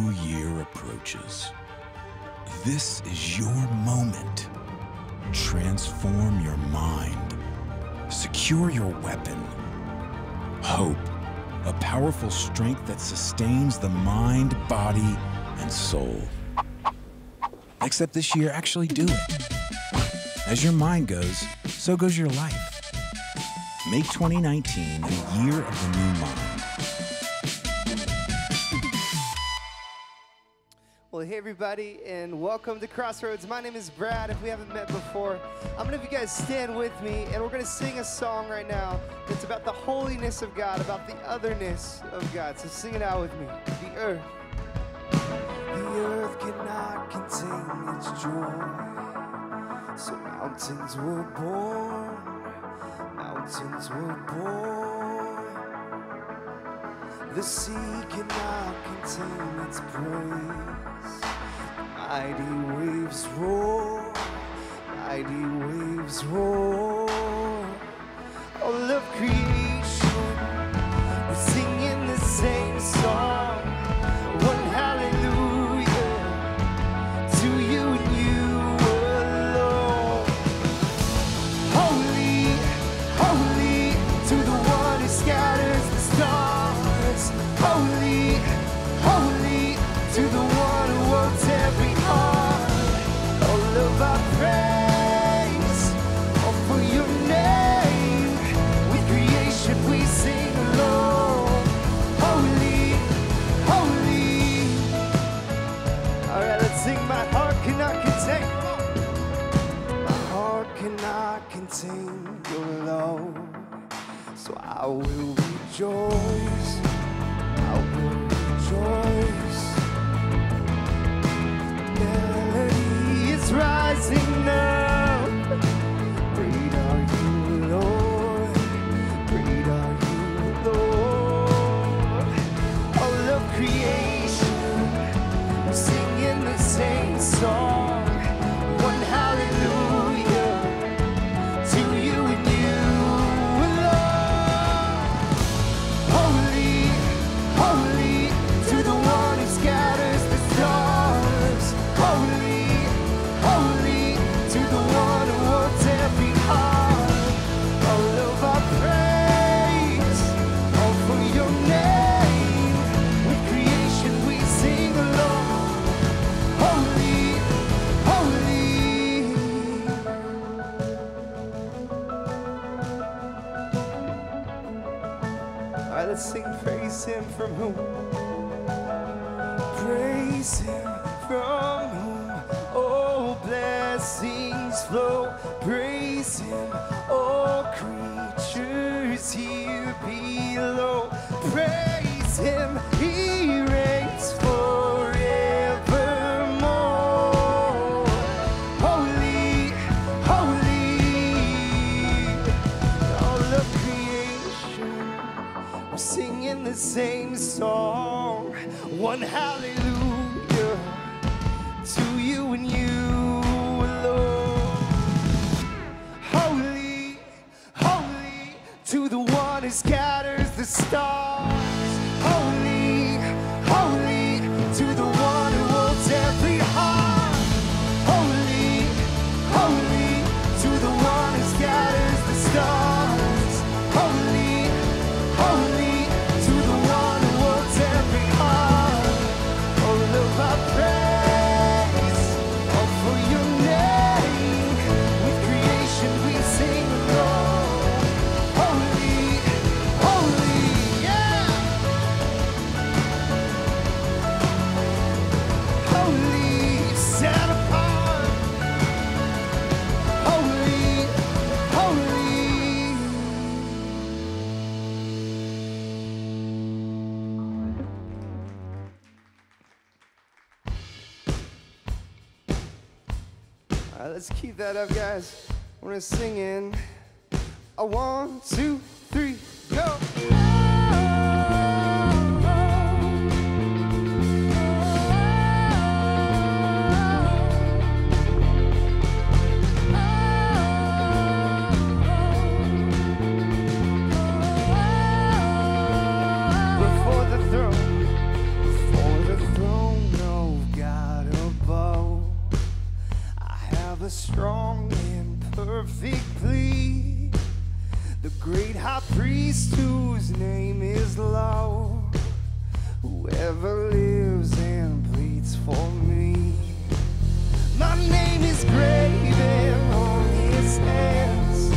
new year approaches. This is your moment. Transform your mind. Secure your weapon. Hope, a powerful strength that sustains the mind, body, and soul. Except this year, actually do it. As your mind goes, so goes your life. Make 2019 the year of the new mind. Well, hey everybody, and welcome to Crossroads. My name is Brad. If we haven't met before, I'm gonna have you guys stand with me, and we're gonna sing a song right now that's about the holiness of God, about the otherness of God. So sing it out with me. The earth. The earth cannot contain its joy, so mountains were born, mountains were born. The sea cannot contain its praise, mighty waves roar, mighty waves roar. All of creation, we're singing the same song. One hallelujah to you and you alone. Holy, holy to the one who scatters the stars. Holy, holy to the one who holds every heart. All of our praise, all for your name. With creation we sing alone. Holy, holy. All right, let's sing. My heart cannot contain. My heart cannot contain your love. So I will rejoice. I will rejoice. Melody is rising up. Great are you, Lord. Great are you, Lord. All of creation, we're singing the same song. One hallelujah to you and you alone. Holy, holy to the one who scatters the stars. Holy, holy to the one who holds every heart. All of our praise, all for your name. With creation we sing along. Holy, holy. All right, let's sing praise him from whom? Praise him from whom all blessings flow. Praise him, all creatures here below. Praise him, he reigns forevermore. Holy, holy, all of creation, we're singing the same song. One hallelujah to you and you alone. Holy, holy to the one who scatters the stars. Holy, holy to the one who holds every heart. Holy, holy to the one who scatters the stars. Holy, holy to the one who holds every heart. All of our praise, all for your name. With creation we sing along. Holy, holy, yeah. Holy, set apart. Holy, holy. All right, let's keep that up, guys. We're gonna sing in a 1, 2, 3, go. Before the throne the strong and perfect plea. The great high priest whose name is love, whoever lives and pleads for me. My name is graven on his hands.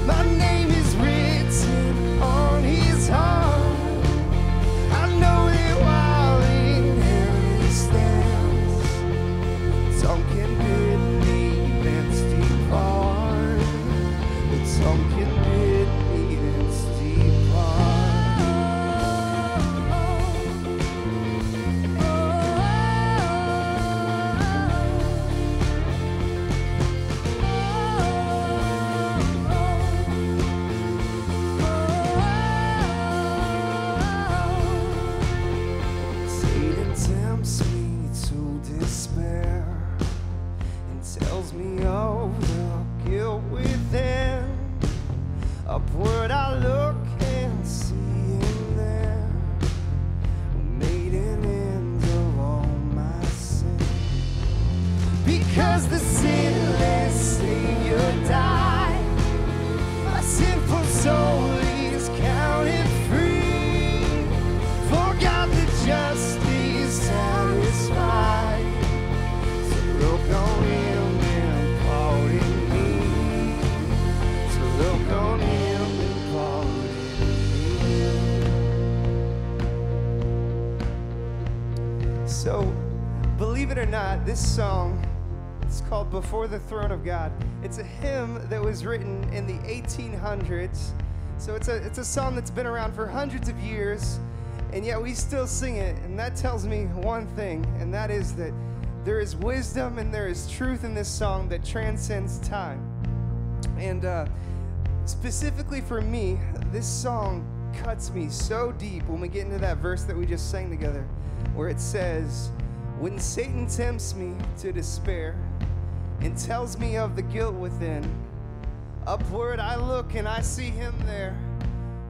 My name is written on his heart. I know that while in heaven he stands, some can bid me thence depart, but some can bid me thence Satan tempts me to despair and tells me of the guilt within. Upward I look and see him there, who made an end of all my sin. Because the sinless Savior died, my sinful soul is counted free. For God the just is satisfied, so look on him and pardon me. So look on him and pardon me. So, believe it or not, this song, it's called Before the Throne of God. It's a hymn that was written in the 1800s. So it's a song that's been around for hundreds of years, and yet we still sing it. And that tells me one thing, and that is that there is wisdom and there is truth in this song that transcends time. And specifically for me, this song cuts me so deep when we get into that verse that we just sang together, where it says, when Satan tempts me to despair and tells me of the guilt within, upward I look and I see him there,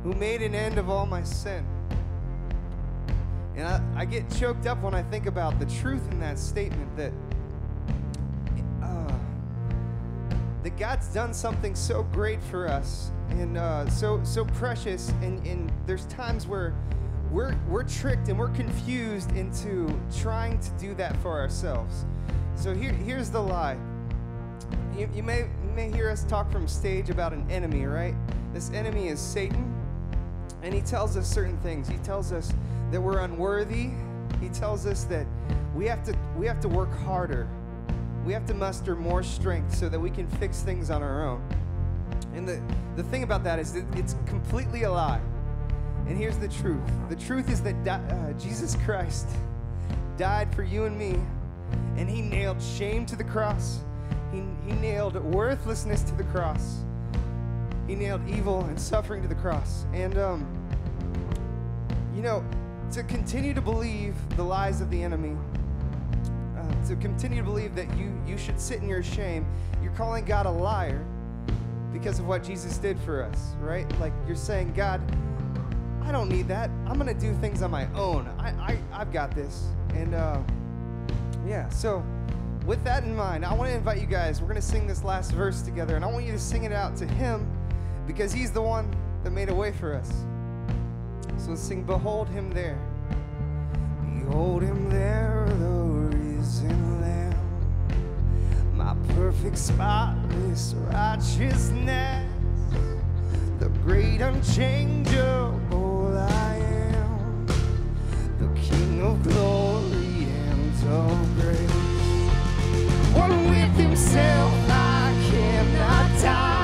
who made an end of all my sin. And I get choked up when I think about the truth in that statement, that God's done something so great for us and so precious, and there's times where we're tricked and we're confused into trying to do that for ourselves. So here's the lie. You may hear us talk from stage about an enemy, right? This enemy is Satan, and he tells us certain things. He tells us that we're unworthy. He tells us that we have to work harder. We have to muster more strength so that we can fix things on our own. And the thing about that is that it's completely a lie. And here's the truth. The truth is that Jesus Christ died for you and me, and he nailed shame to the cross. He nailed worthlessness to the cross. He nailed evil and suffering to the cross. And, to continue to believe the lies of the enemy, to continue to believe that you should sit in your shame, you're calling God a liar because of what Jesus did for us, right? Like, you're saying, God, I don't need that. I'm going to do things on my own. I've got this. And, so with that in mind, I want to invite you guys. We're going to sing this last verse together, and I want you to sing it out to him because he's the one that made a way for us. So let's sing, Behold him there. Behold him there, the risen Lamb, my perfect, spotless righteousness, the great unchangeable I am, the King of glory and of grace. One with himself I cannot die.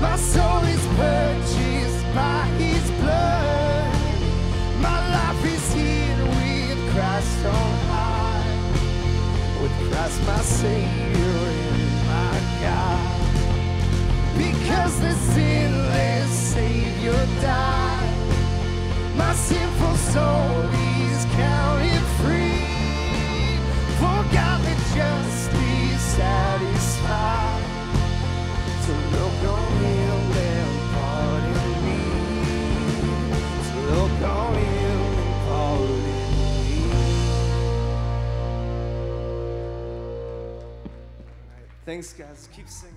My soul is purchased by his blood. My life is hid with Christ on high, with Christ my Savior and my God. Because the sinless Savior died, my sinful soul is counted free. For God the just is satisfied to look on him and pardon me. To look on him and pardon me. Thanks, guys. Keep singing.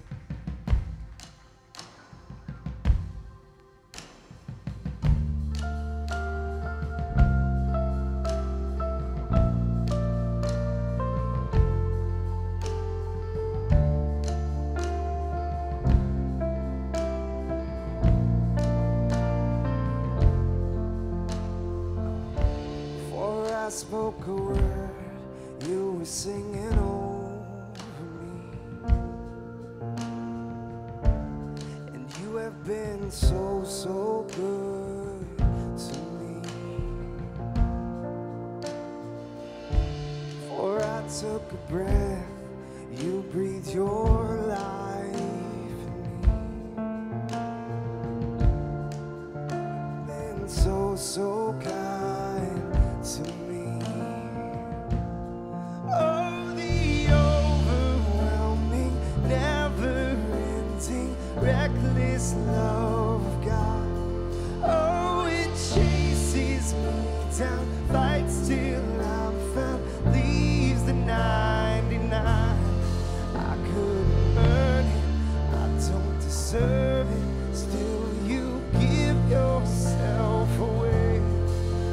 Before I spoke a word, you were singing over me. And you have been so, so good to me. Before I took a breath, you breathed your life in me. Been so, so kind to me. Oh, the overwhelming, never-ending, reckless love of God. Oh, it chases me down, fights till I'm found, leaves the 99. I couldn't earn it, I don't deserve it, still you give yourself away.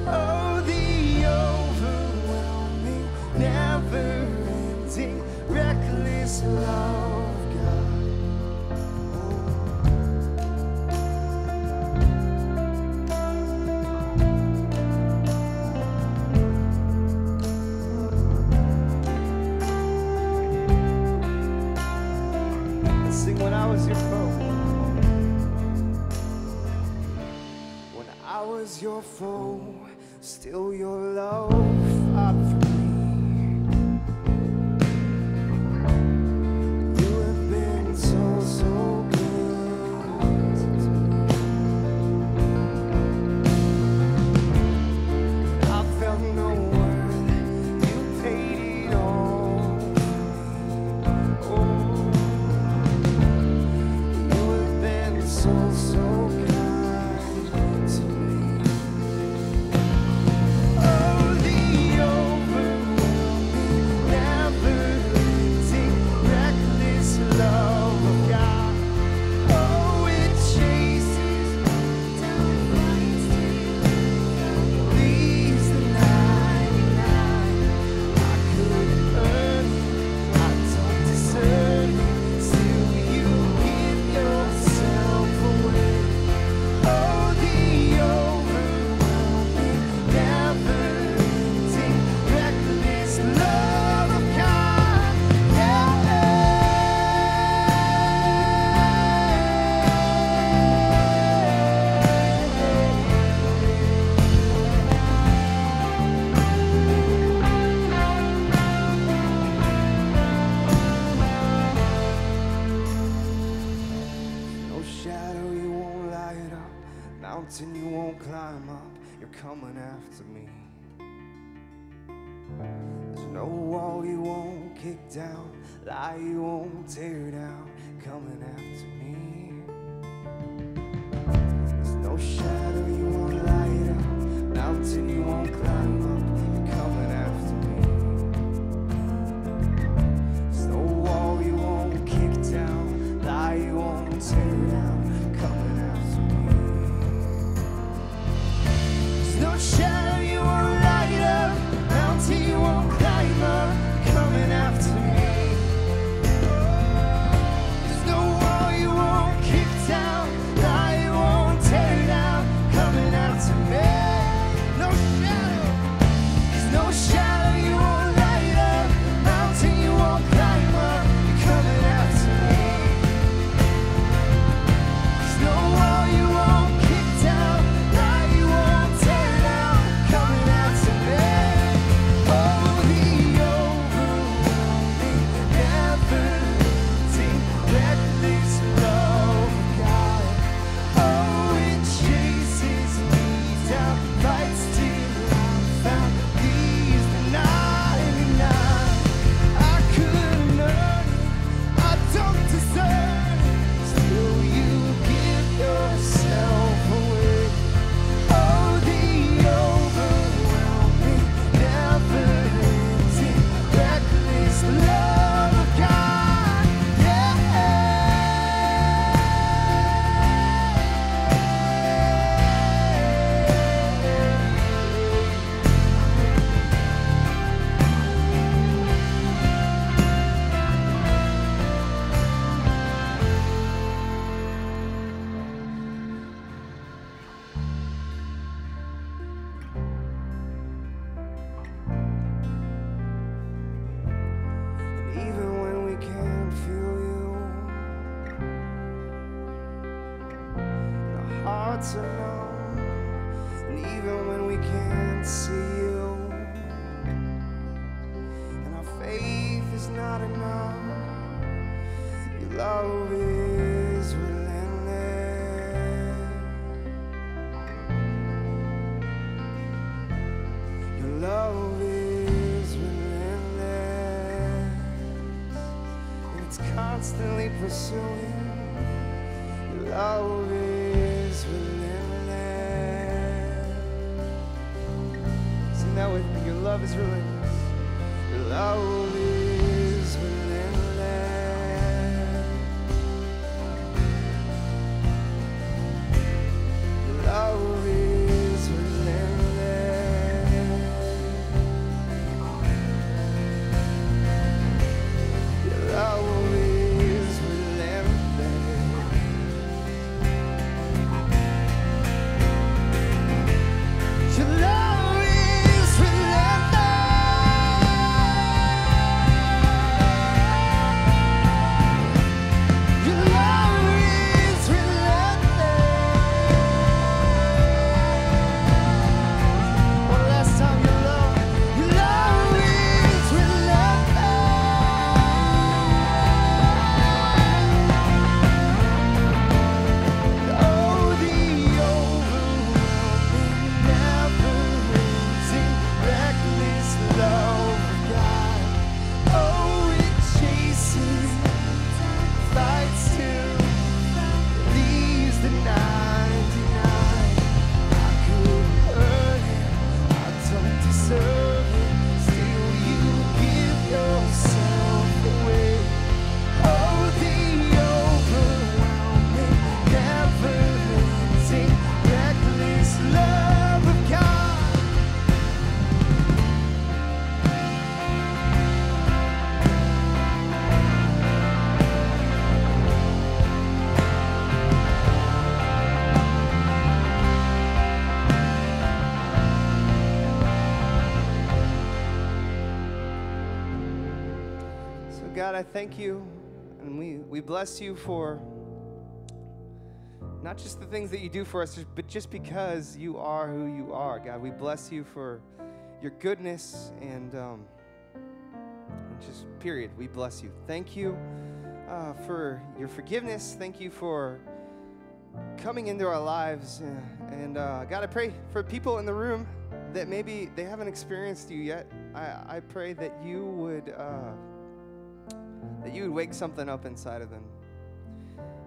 Oh, the overwhelming, never-ending, reckless love of God. Let's sing When I Was Your Foe. When I was your foe, still your love fought for me. You have been so, so good to me. I felt no worth, you paid it all for me. Oh, you have been so, so kind to me. Oh, the overwhelming, never-ending, reckless love of God. Oh, it chases me down, leaves the 99. I couldn't earn it, I don't deserve it, still you give yourself away. Oh, the overwhelming, never-ending, reckless love of God. No shadow you won't light up, mountain you won't climb up, you're coming after me. There's no wall you won't kick down, lie you won't tear down, coming after me. There's no shadow you won't light up, mountain you won't climb up, you're coming after me. There's no wall you won't kick down, lie you won't tear down, coming after me. There's no shadow you won't light up, mountain you won't climb up, coming after me. There's no wall you won't kick down, lie you won't tear down, coming after me. No shadow, there's no shadow you won't light up, mountain you won't climb up, you're coming after me. There's no wall you won't kick down, lie you won't tear down, coming after me. Oh, the hearts are numb, and even when we can't see you, and our faith is not enough, your love is relentless. Your love is relentless, and it's constantly pursuing. Your love is relentless. Sing that with me. Your love is relentless. Your love is relentless. Your love is relentless. Your love is relentless. Your love is relentless. Your love is relentless. One last time, your love is relentless. Oh, the overwhelming, never-ending, reckless love of God. Oh, it chases, fights till leaves the 99. I could hurt him, I don't deserve it. Still, you give yourself away. Oh, the overwhelming, never-ending, reckless love of God. So God, I thank you, and we bless you for not just the things that you do for us, but just because you are who you are, God. We bless you for your goodness and just period. We bless you. Thank you for your forgiveness. Thank you for coming into our lives. And God, I pray for people in the room that maybe they haven't experienced you yet. I pray that you would wake something up inside of them.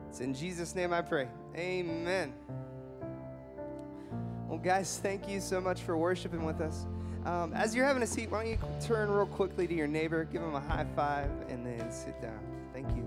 It's in Jesus' name I pray. Amen. Well, guys, thank you so much for worshiping with us. As you're having a seat, why don't you turn real quickly to your neighbor, give him a high five, and then sit down. Thank you.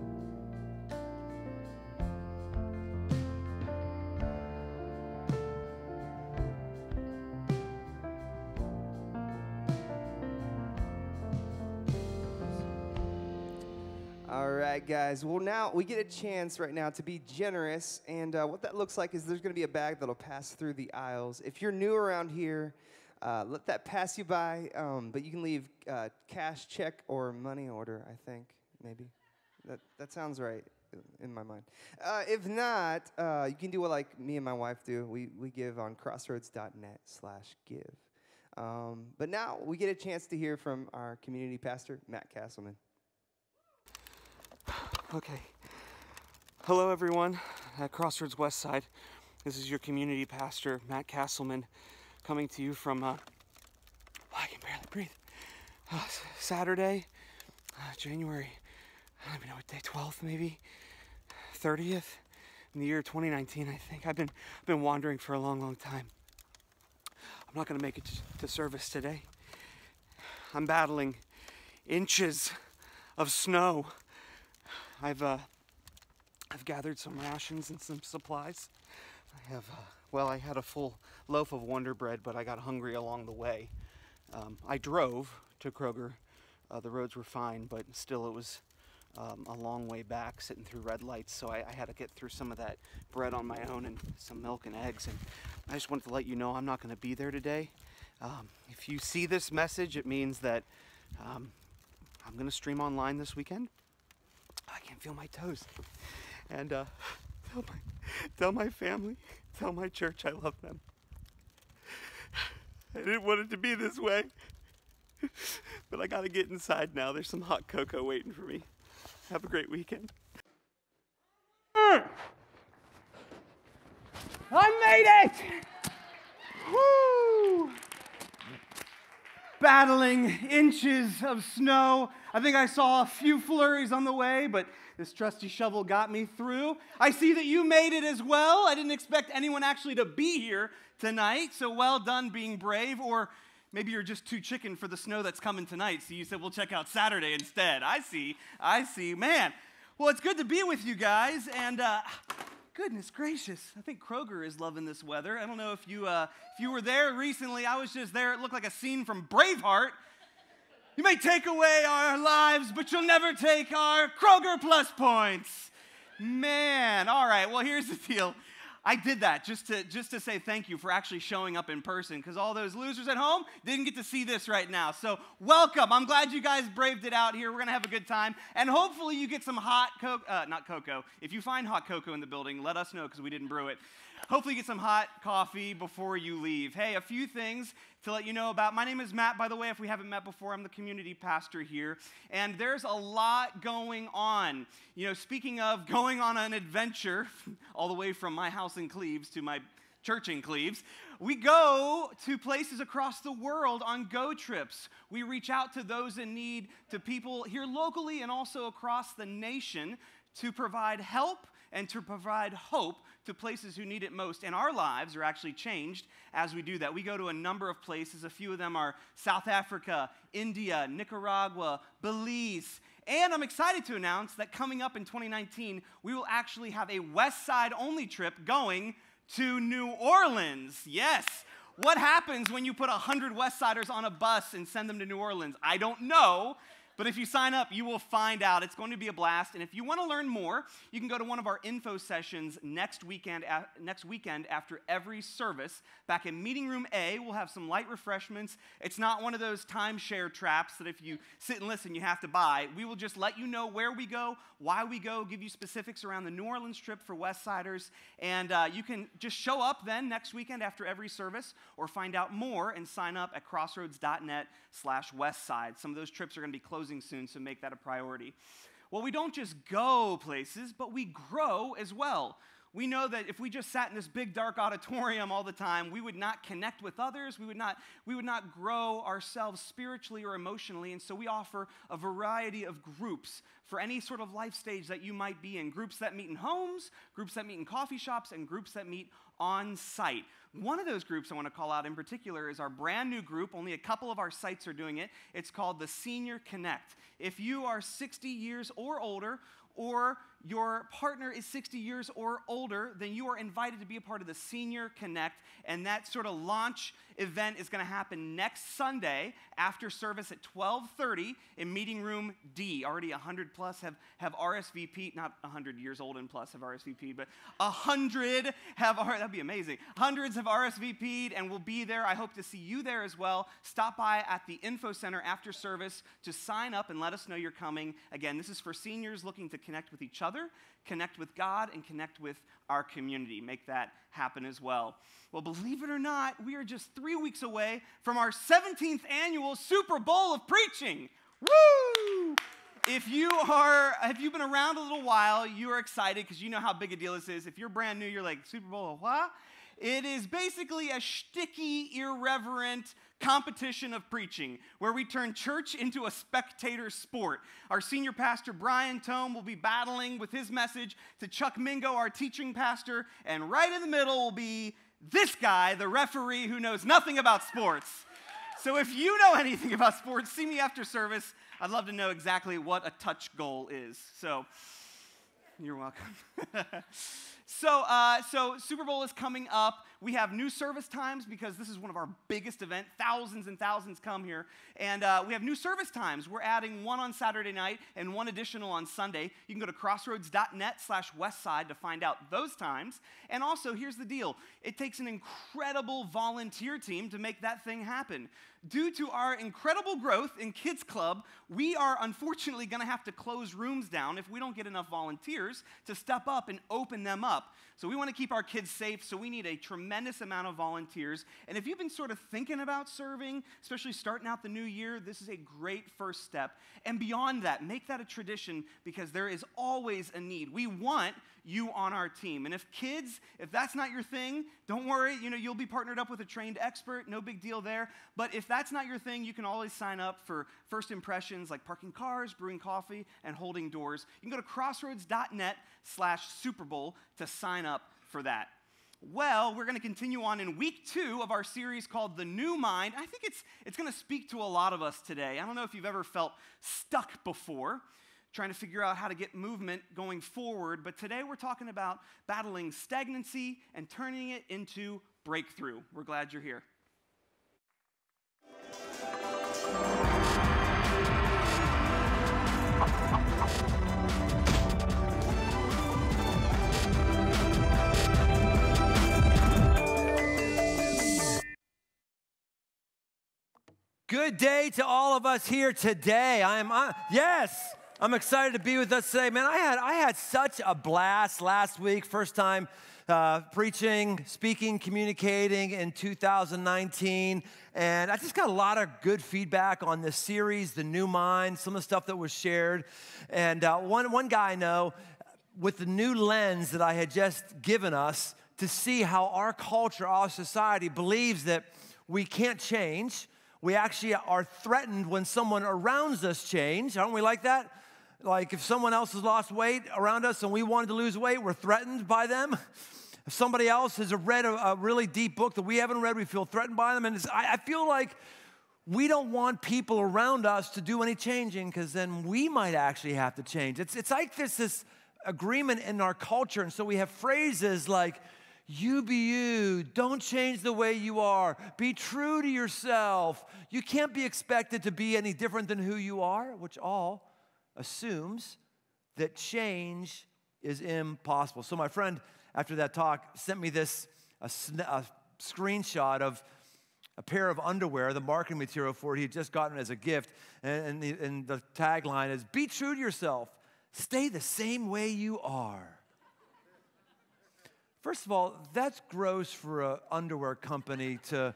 All right, guys. Well, now we get a chance right now to be generous. And what that looks like is there's going to be a bag that'll pass through the aisles. If you're new around here, let that pass you by. But you can leave cash, check, or money order, I think, maybe. That sounds right in my mind. If not, you can do what like me and my wife do. We give on crossroads.net/give. But now we get a chance to hear from our community pastor, Matt Castleman. Okay. Hello, everyone at Crossroads Westside. This is your community pastor, Matt Castleman, coming to you from, I can barely breathe, Saturday, January, I don't even know what day, 12th maybe, 30th, in the year 2019, I think. I've been wandering for a long, long time. I'm not going to make it to service today. I'm battling inches of snow. I've gathered some rations and some supplies. I had a full loaf of Wonder Bread, but I got hungry along the way. I drove to Kroger. The roads were fine, but still it was a long way back, sitting through red lights, so I had to get through some of that bread on my own and some milk and eggs. And I just wanted to let you know I'm not going to be there today. If you see this message, it means that I'm going to stream online this weekend. I can't feel my toes. And Tell my family, tell my church I love them. I didn't want it to be this way, but I gotta get inside now. There's some hot cocoa waiting for me. Have a great weekend. I made it! Woo! Battling inches of snow. I think I saw a few flurries on the way, but this trusty shovel got me through. I see that you made it as well. I didn't expect anyone actually to be here tonight, so well done being brave. Or maybe you're just too chicken for the snow that's coming tonight, so you said we'll check out Saturday instead. I see. Man, well, it's good to be with you guys, and goodness gracious, I think Kroger is loving this weather. I don't know if you were there recently. I was just there. It looked like a scene from Braveheart. You may take away our lives, but you'll never take our Kroger Plus points. Man, all right, well, here's the deal. I did that just to say thank you for actually showing up in person, because all those losers at home didn't get to see this right now. So welcome. I'm glad you guys braved it out here. We're going to have a good time. And hopefully you get some hot not cocoa. If you find hot cocoa in the building, let us know, because we didn't brew it. Hopefully you get some hot coffee before you leave. Hey, a few things to let you know about. My name is Matt, by the way, if we haven't met before. I'm the community pastor here. And there's a lot going on. You know, speaking of going on an adventure, all the way from my house in Cleves to my church in Cleves, we go to places across the world on go trips. We reach out to those in need, to people here locally and also across the nation, to provide help and to provide hope to places who need it most. And our lives are actually changed as we do that. We go to a number of places. A few of them are South Africa, India, Nicaragua, Belize. And I'm excited to announce that coming up in 2019, we will actually have a West Side only trip going to New Orleans. Yes. What happens when you put 100 West Siders on a bus and send them to New Orleans? I don't know. But if you sign up, you will find out. It's going to be a blast. And if you want to learn more, you can go to one of our info sessions next weekend after every service. Back in Meeting Room A, we'll have some light refreshments. It's not one of those timeshare traps that if you sit and listen, you have to buy. We will just let you know where we go, why we go, give you specifics around the New Orleans trip for West Siders. And you can just show up then next weekend after every service, or find out more and sign up at crossroads.net/Westside. Some of those trips are going to be closing soon, so make that a priority. Well, we don't just go places, but we grow as well. We know that if we just sat in this big dark auditorium all the time, we would not connect with others. We would not grow ourselves spiritually or emotionally. And so we offer a variety of groups for any sort of life stage that you might be in. Groups that meet in homes, groups that meet in coffee shops, and groups that meet on site. One of those groups I want to call out in particular is our brand new group. Only a couple of our sites are doing it. It's called the Senior Connect. If you are 60 years or older, or your partner is 60 years or older, then you are invited to be a part of the Senior Connect, and that sort of launch event is going to happen next Sunday after service at 12:30 in Meeting Room D. Already 100 plus have RSVP'd, not 100 years old and plus have RSVP'd, but 100 have, that'd be amazing. Hundreds have RSVP'd and will be there. I hope to see you there as well. Stop by at the info center after service to sign up and let us know you're coming. Again, this is for seniors looking to connect with each other, connect with God, and connect with our community. Make that happen as well. Well, believe it or not, we are just 3 weeks away from our 17th annual Super Bowl of preaching. Woo! If you've been around a little while, you are excited because you know how big a deal this is. If you're brand new, you're like, Super Bowl of what? It is basically a shticky, irreverent competition of preaching where we turn church into a spectator sport. Our senior pastor, Brian Tome, will be battling with his message to Chuck Mingo, our teaching pastor, and right in the middle will be this guy, the referee who knows nothing about sports. So if you know anything about sports, see me after service. I'd love to know exactly what a touch goal is. So you're welcome. So Super Bowl is coming up. We have new service times because this is one of our biggest events. Thousands and thousands come here. And we have new service times. We're adding one on Saturday night and one additional on Sunday. You can go to crossroads.net/westside to find out those times. And also, here's the deal. It takes an incredible volunteer team to make that thing happen. Due to our incredible growth in Kids Club, we are unfortunately going to have to close rooms down if we don't get enough volunteers to step up and open them up. So we want to keep our kids safe, so we need a tremendous amount of volunteers. And if you've been sort of thinking about serving, especially starting out the new year, this is a great first step. And beyond that, make that a tradition because there is always a need. We want you on our team. And if that's not your thing, don't worry, you'll be partnered up with a trained expert, no big deal there. But if that's not your thing, you can always sign up for first impressions like parking cars, brewing coffee, and holding doors. You can go to crossroads.net/Super Bowl to sign up for that. Well, we're going to continue on in week 2 of our series called The New Mind. I think it's going to speak to a lot of us today. I don't know if you've ever felt stuck before, trying to figure out how to get movement going forward, but today we're talking about battling stagnancy and turning it into breakthrough. We're glad you're here. Good day to all of us here today. I'm excited to be with us today. Man, I had such a blast last week. First time preaching, speaking, communicating in 2019. And I just got a lot of good feedback on this series, The New Mind, some of the stuff that was shared. And one guy I know, with the new lens that I had just given us to see how our culture, our society believes that we can't change. We actually are threatened when someone around us change. Aren't we like that? Like if someone else has lost weight around us and we wanted to lose weight, we're threatened by them. If somebody else has read a really deep book that we haven't read, we feel threatened by them. And I feel like we don't want people around us to do any changing because then we might actually have to change. It's like there's this agreement in our culture. And so we have phrases like, you be you, don't change the way you are, be true to yourself. You can't be expected to be any different than who you are, which all assumes that change is impossible. So my friend, after that talk, sent me a screenshot of a pair of underwear, the marketing material for it he had just gotten as a gift, and the tagline is, be true to yourself, stay the same way you are. First of all, that's gross for an underwear company to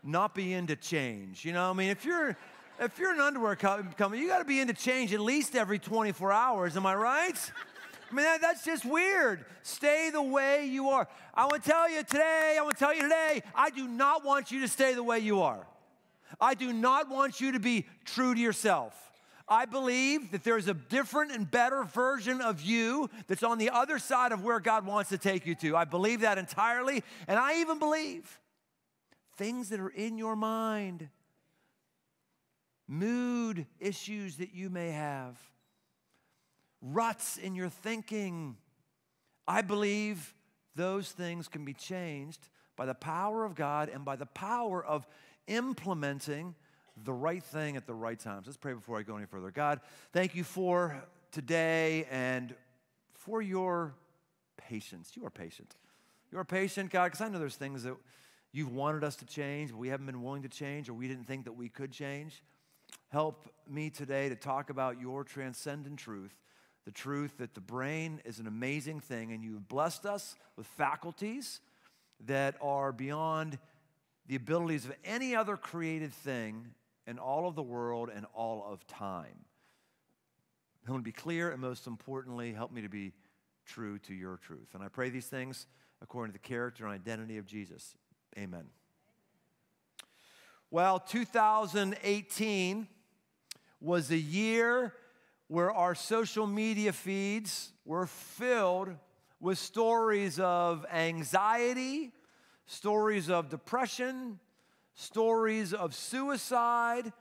not be into change. You know, I mean, if you're an underwear company, you got to be into change at least every 24 hours. Am I right? I mean, that's just weird. Stay the way you are. I want to tell you today, I do not want you to stay the way you are. I do not want you to be true to yourself. I believe that there's a different and better version of you that's on the other side of where God wants to take you to. I believe that entirely, and I even believe things that are in your mind, mood issues that you may have, ruts in your thinking, I believe those things can be changed by the power of God and by the power of implementing the right thing at the right times. Let's pray before I go any further. God, thank you for today and for your patience. You are patient. You are patient, God, because I know there's things that you've wanted us to change, but we haven't been willing to change, or we didn't think that we could change. Help me today to talk about your transcendent truth, the truth that the brain is an amazing thing, and you've blessed us with faculties that are beyond the abilities of any other created thing in all of the world and all of time. Help me to be clear, and most importantly, help me to be true to your truth. And I pray these things according to the character and identity of Jesus. Amen. Well, 2018 was a year where our social media feeds were filled with stories of anxiety, stories of depression, stories of suicide.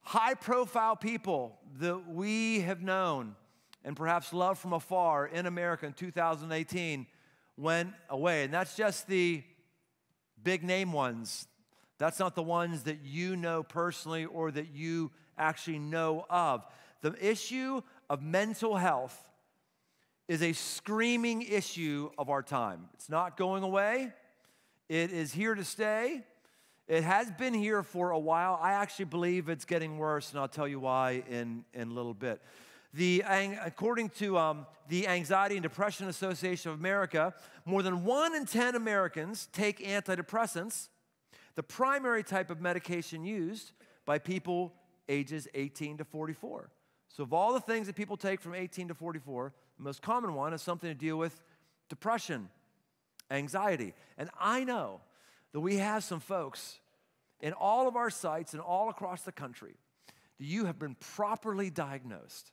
High-profile people that we have known and perhaps loved from afar in America in 2018 went away. And that's just the big name ones. That's not the ones that you know personally or that you actually know of. The issue of mental health is a screaming issue of our time. It's not going away. It is here to stay. It has been here for a while. I actually believe it's getting worse, and I'll tell you why in a little bit. According to the Anxiety and Depression Association of America, more than 1 in 10 Americans take antidepressants, the primary type of medication used by people ages 18 to 44. So of all the things that people take from 18 to 44, the most common one is something to deal with depression, anxiety. And I know that we have some folks in all of our sites and all across the country that you have been properly diagnosed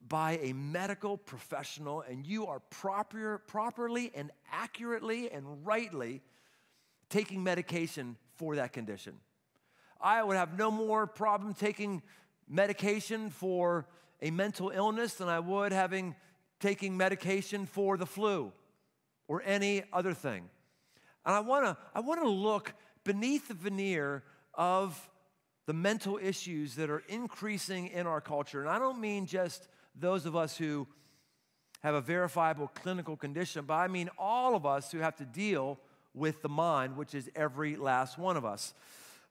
by a medical professional, and you are properly and accurately and rightly taking medication for that condition. I would have no more problem taking medication for a mental illness than I would taking medication for the flu or any other thing. And I want to look beneath the veneer of the mental issues that are increasing in our culture. And I don't mean just those of us who have a verifiable clinical condition, but I mean all of us who have to deal with the mind, which is every last one of us.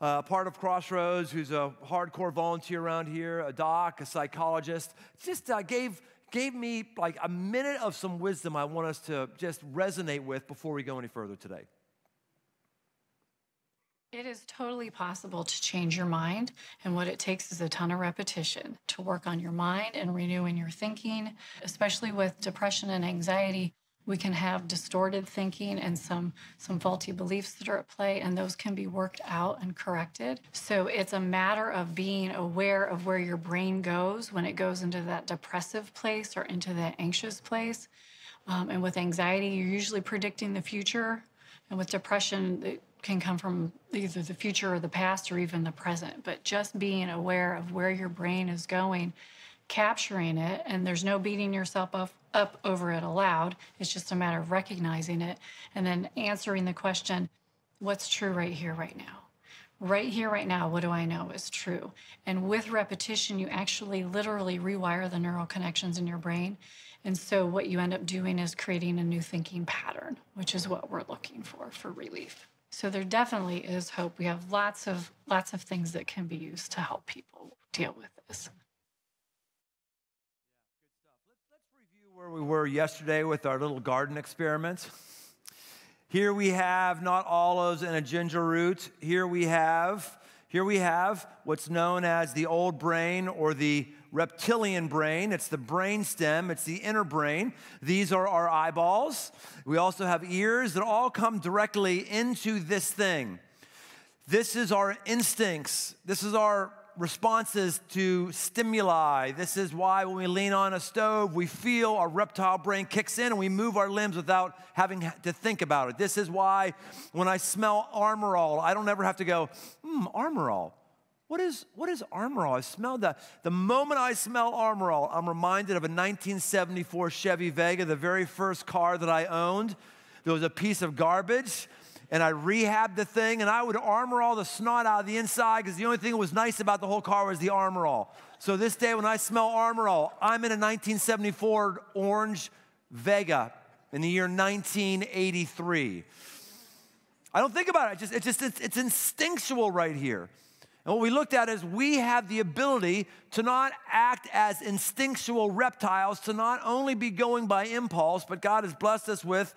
Part of Crossroads, who's a hardcore volunteer around here, a doc, a psychologist, just gave me like a minute of some wisdom I want us to just resonate with before we go any further today. It is totally possible to change your mind, and what it takes is a ton of repetition to work on your mind and renewing your thinking. Especially with depression and anxiety, we can have distorted thinking and some faulty beliefs that are at play, and those can be worked out and corrected. So it's a matter of being aware of where your brain goes when it goes into that depressive place or into that anxious place. And with anxiety, you're usually predicting the future, and with depression, it can come from either the future or the past or even the present. But just being aware of where your brain is going, capturing it, and there's no beating yourself up over it aloud. It's just a matter of recognizing it and then answering the question, what's true right here, right now? Right here, right now, what do I know is true? And with repetition, you actually literally rewire the neural connections in your brain. And so what you end up doing is creating a new thinking pattern, which is what we're looking for relief. So there definitely is hope. We have lots of things that can be used to help people deal with this. Let's review where we were yesterday with our little garden experiment. Here we have not olives and a ginger root. Here we have what's known as the old brain or the reptilian brain. It's the brain stem. It's the inner brain. These are our eyeballs. We also have ears that all come directly into this thing. This is our instincts. This is our responses to stimuli. This is why when we lean on a stove, we feel our reptile brain kicks in and we move our limbs without having to think about it. This is why when I smell Armor All, I don't ever have to go, Armor All. What is Armor All? I smelled that. The moment I smell Armor All, I'm reminded of a 1974 Chevy Vega, the very first car that I owned. There was a piece of garbage, and I rehabbed the thing, and I would Armor All the snot out of the inside because the only thing that was nice about the whole car was the Armor All. So this day when I smell Armor All, I'm in a 1974 orange Vega in the year 1983. I don't think about it. It's instinctual right here. And what we looked at is we have the ability to not act as instinctual reptiles, to not only be going by impulse, but God has blessed us with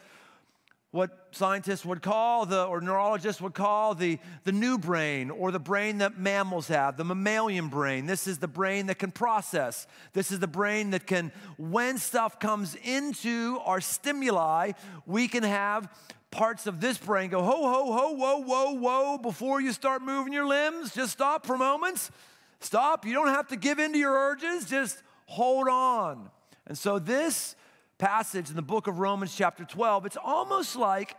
what scientists would call, or neurologists would call the new brain, or the brain that mammals have, the mammalian brain. This is the brain that can process. This is the brain that can, when stuff comes into our stimuli, we can have parts of this brain go, ho, ho, ho, whoa, whoa, whoa, before you start moving your limbs. Just stop for a moment. Stop. You don't have to give in to your urges. Just hold on. And so this passage in the book of Romans chapter 12, it's almost like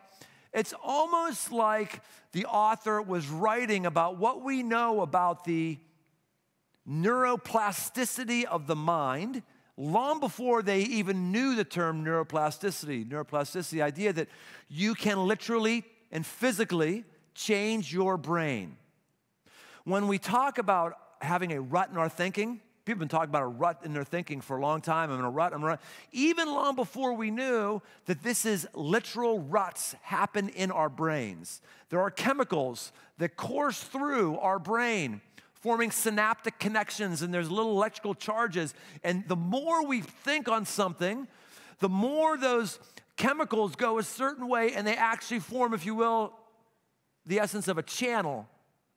the author was writing about what we know about the neuroplasticity of the mind long before they even knew the term neuroplasticity. Neuroplasticity, the idea that you can literally and physically change your brain. When we talk about having a rut in our thinking, people have been talking about a rut in their thinking for a long time. I'm in a rut. Even long before we knew that this is literal ruts happen in our brains. There are chemicals that course through our brain, forming synaptic connections, and there's little electrical charges. And the more we think on something, the more those chemicals go a certain way, and they actually form, if you will, the essence of a channel,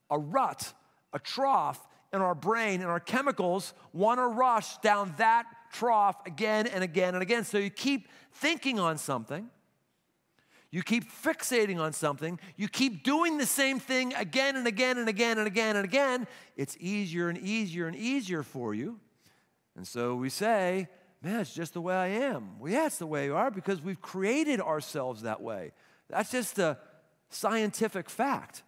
a rut, a trough in our brain, and our chemicals want to rush down that trough again and again and again. So you keep thinking on something, you keep fixating on something, you keep doing the same thing again and again and again and again and again. It's easier and easier and easier for you. And so we say, man, it's just the way I am. Well, yeah, it's the way you are because we've created ourselves that way. That's just a scientific fact.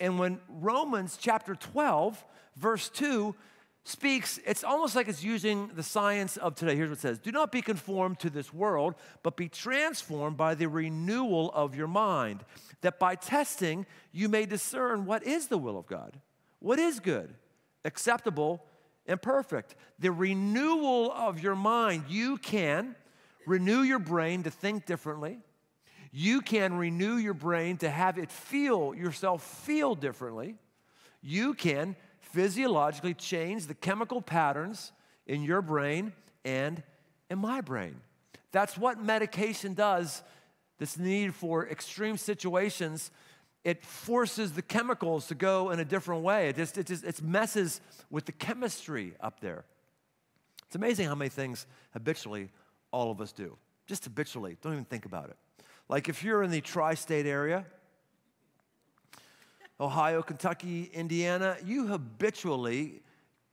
And when Romans chapter 12, verse 2 speaks, it's almost like it's using the science of today. Here's what it says. Do not be conformed to this world, but be transformed by the renewal of your mind, that by testing you may discern what is the will of God, what is good, acceptable, and perfect. The renewal of your mind. You can renew your brain to think differently. You can renew your brain to have it yourself feel differently. You can physiologically change the chemical patterns in your brain and in my brain. That's what medication does that's needed for extreme situations. It forces the chemicals to go in a different way. It messes with the chemistry up there. It's amazing how many things habitually all of us do. Just habitually, don't even think about it. Like if you're in the tri-state area, Ohio, Kentucky, Indiana, you habitually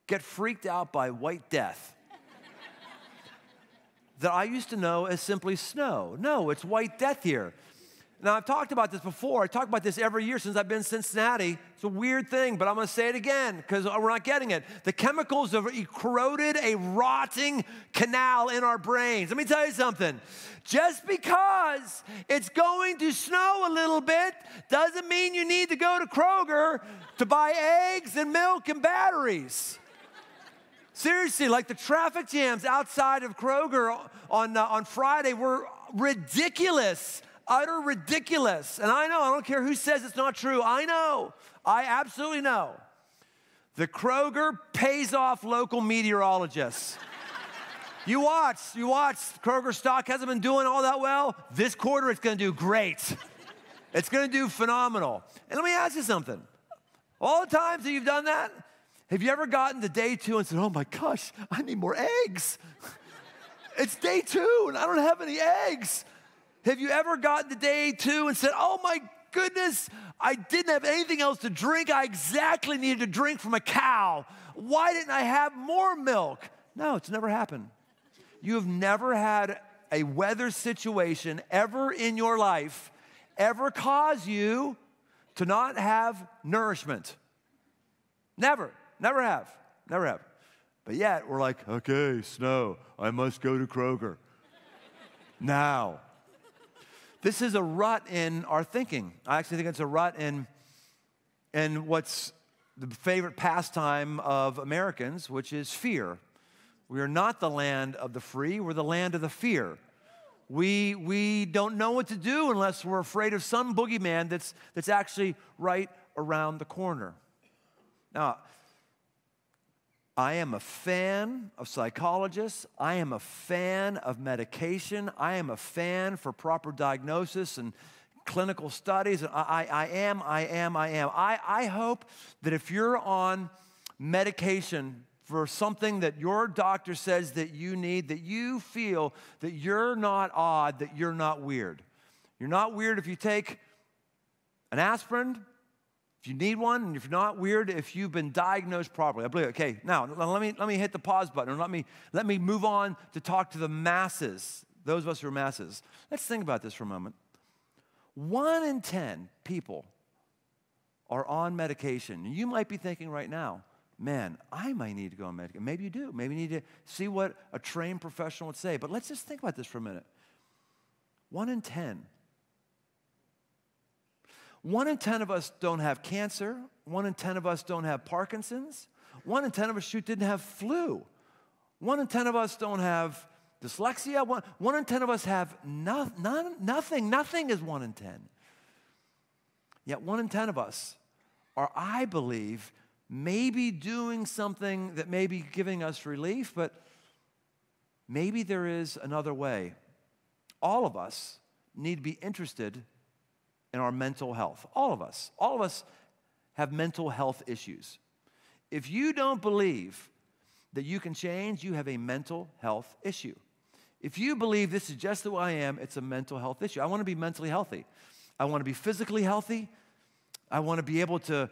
get freaked out by white death that I used to know as simply snow. No, it's white death here. Now, I've talked about this before. I talk about this every year since I've been in Cincinnati. It's a weird thing, but I'm going to say it again because we're not getting it. The chemicals have corroded a rotting canal in our brains. Let me tell you something. Just because it's going to snow a little bit doesn't mean you need to go to Kroger to buy eggs and milk and batteries. Seriously, like the traffic jams outside of Kroger on Friday were ridiculous. Utter ridiculous. And I know, I don't care who says it's not true. I know. I absolutely know. The Kroger pays off local meteorologists. You watch. Kroger stock hasn't been doing all that well. This quarter, it's going to do great. It's going to do phenomenal. And let me ask you something. All the times that you've done that, have you ever gotten to day 2 and said, oh my gosh, I need more eggs? It's day 2 and I don't have any eggs. Have you ever gotten to day 2 and said, oh my goodness, I didn't have anything else to drink. I exactly needed to drink from a cow. Why didn't I have more milk? No, it's never happened. You have never had a weather situation ever in your life ever cause you to not have nourishment. Never have. But yet we're like, okay, snow, I must go to Kroger. Now. This is a rut in our thinking. I actually think it's a rut in what's the favorite pastime of Americans, which is fear. We are not the land of the free, we're the land of the fear. We don't know what to do unless we're afraid of some boogeyman that's actually right around the corner. Now, I am a fan of psychologists. I am a fan of medication. I am a fan for proper diagnosis and clinical studies. I am. I hope that if you're on medication for something that your doctor says that you need, that you feel that you're not odd, that you're not weird. You're not weird if you take an aspirin, if you need one, and if you're not weird, if you've been diagnosed properly. I believe it. Okay, now let me hit the pause button, and let me move on to talk to the masses, those of us who are masses. Let's think about this for a moment. 1 in 10 people are on medication. You might be thinking right now, man, I might need to go on medication. Maybe you do. Maybe you need to see what a trained professional would say. But let's just think about this for a minute. 1 in 10 1 in 10 of us don't have cancer. 1 in 10 of us don't have Parkinson's. 1 in 10 of us didn't have flu. 1 in 10 of us don't have dyslexia. 1 in 10 of us have nothing. Nothing is 1 in 10. Yet 1 in 10 of us are, I believe, maybe doing something that may be giving us relief, but maybe there is another way. All of us need to be interested in our mental health. All of us. All of us have mental health issues. If you don't believe that you can change, you have a mental health issue. If you believe this is just the way I am, it's a mental health issue. I want to be mentally healthy. I want to be physically healthy. I want to be able to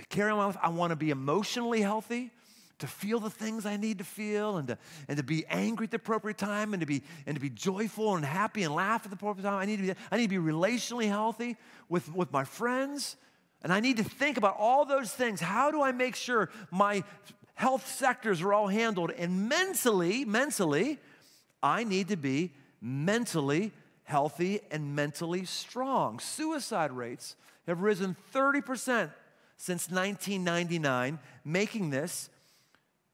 carry on my life. I want to be emotionally healthy, to feel the things I need to feel, and to be angry at the appropriate time, and to be joyful and happy and laugh at the appropriate time. I need to be relationally healthy with my friends, and I need to think about all those things. How do I make sure my health sectors are all handled? And mentally, I need to be mentally healthy and mentally strong. Suicide rates have risen 30% since 1999, making this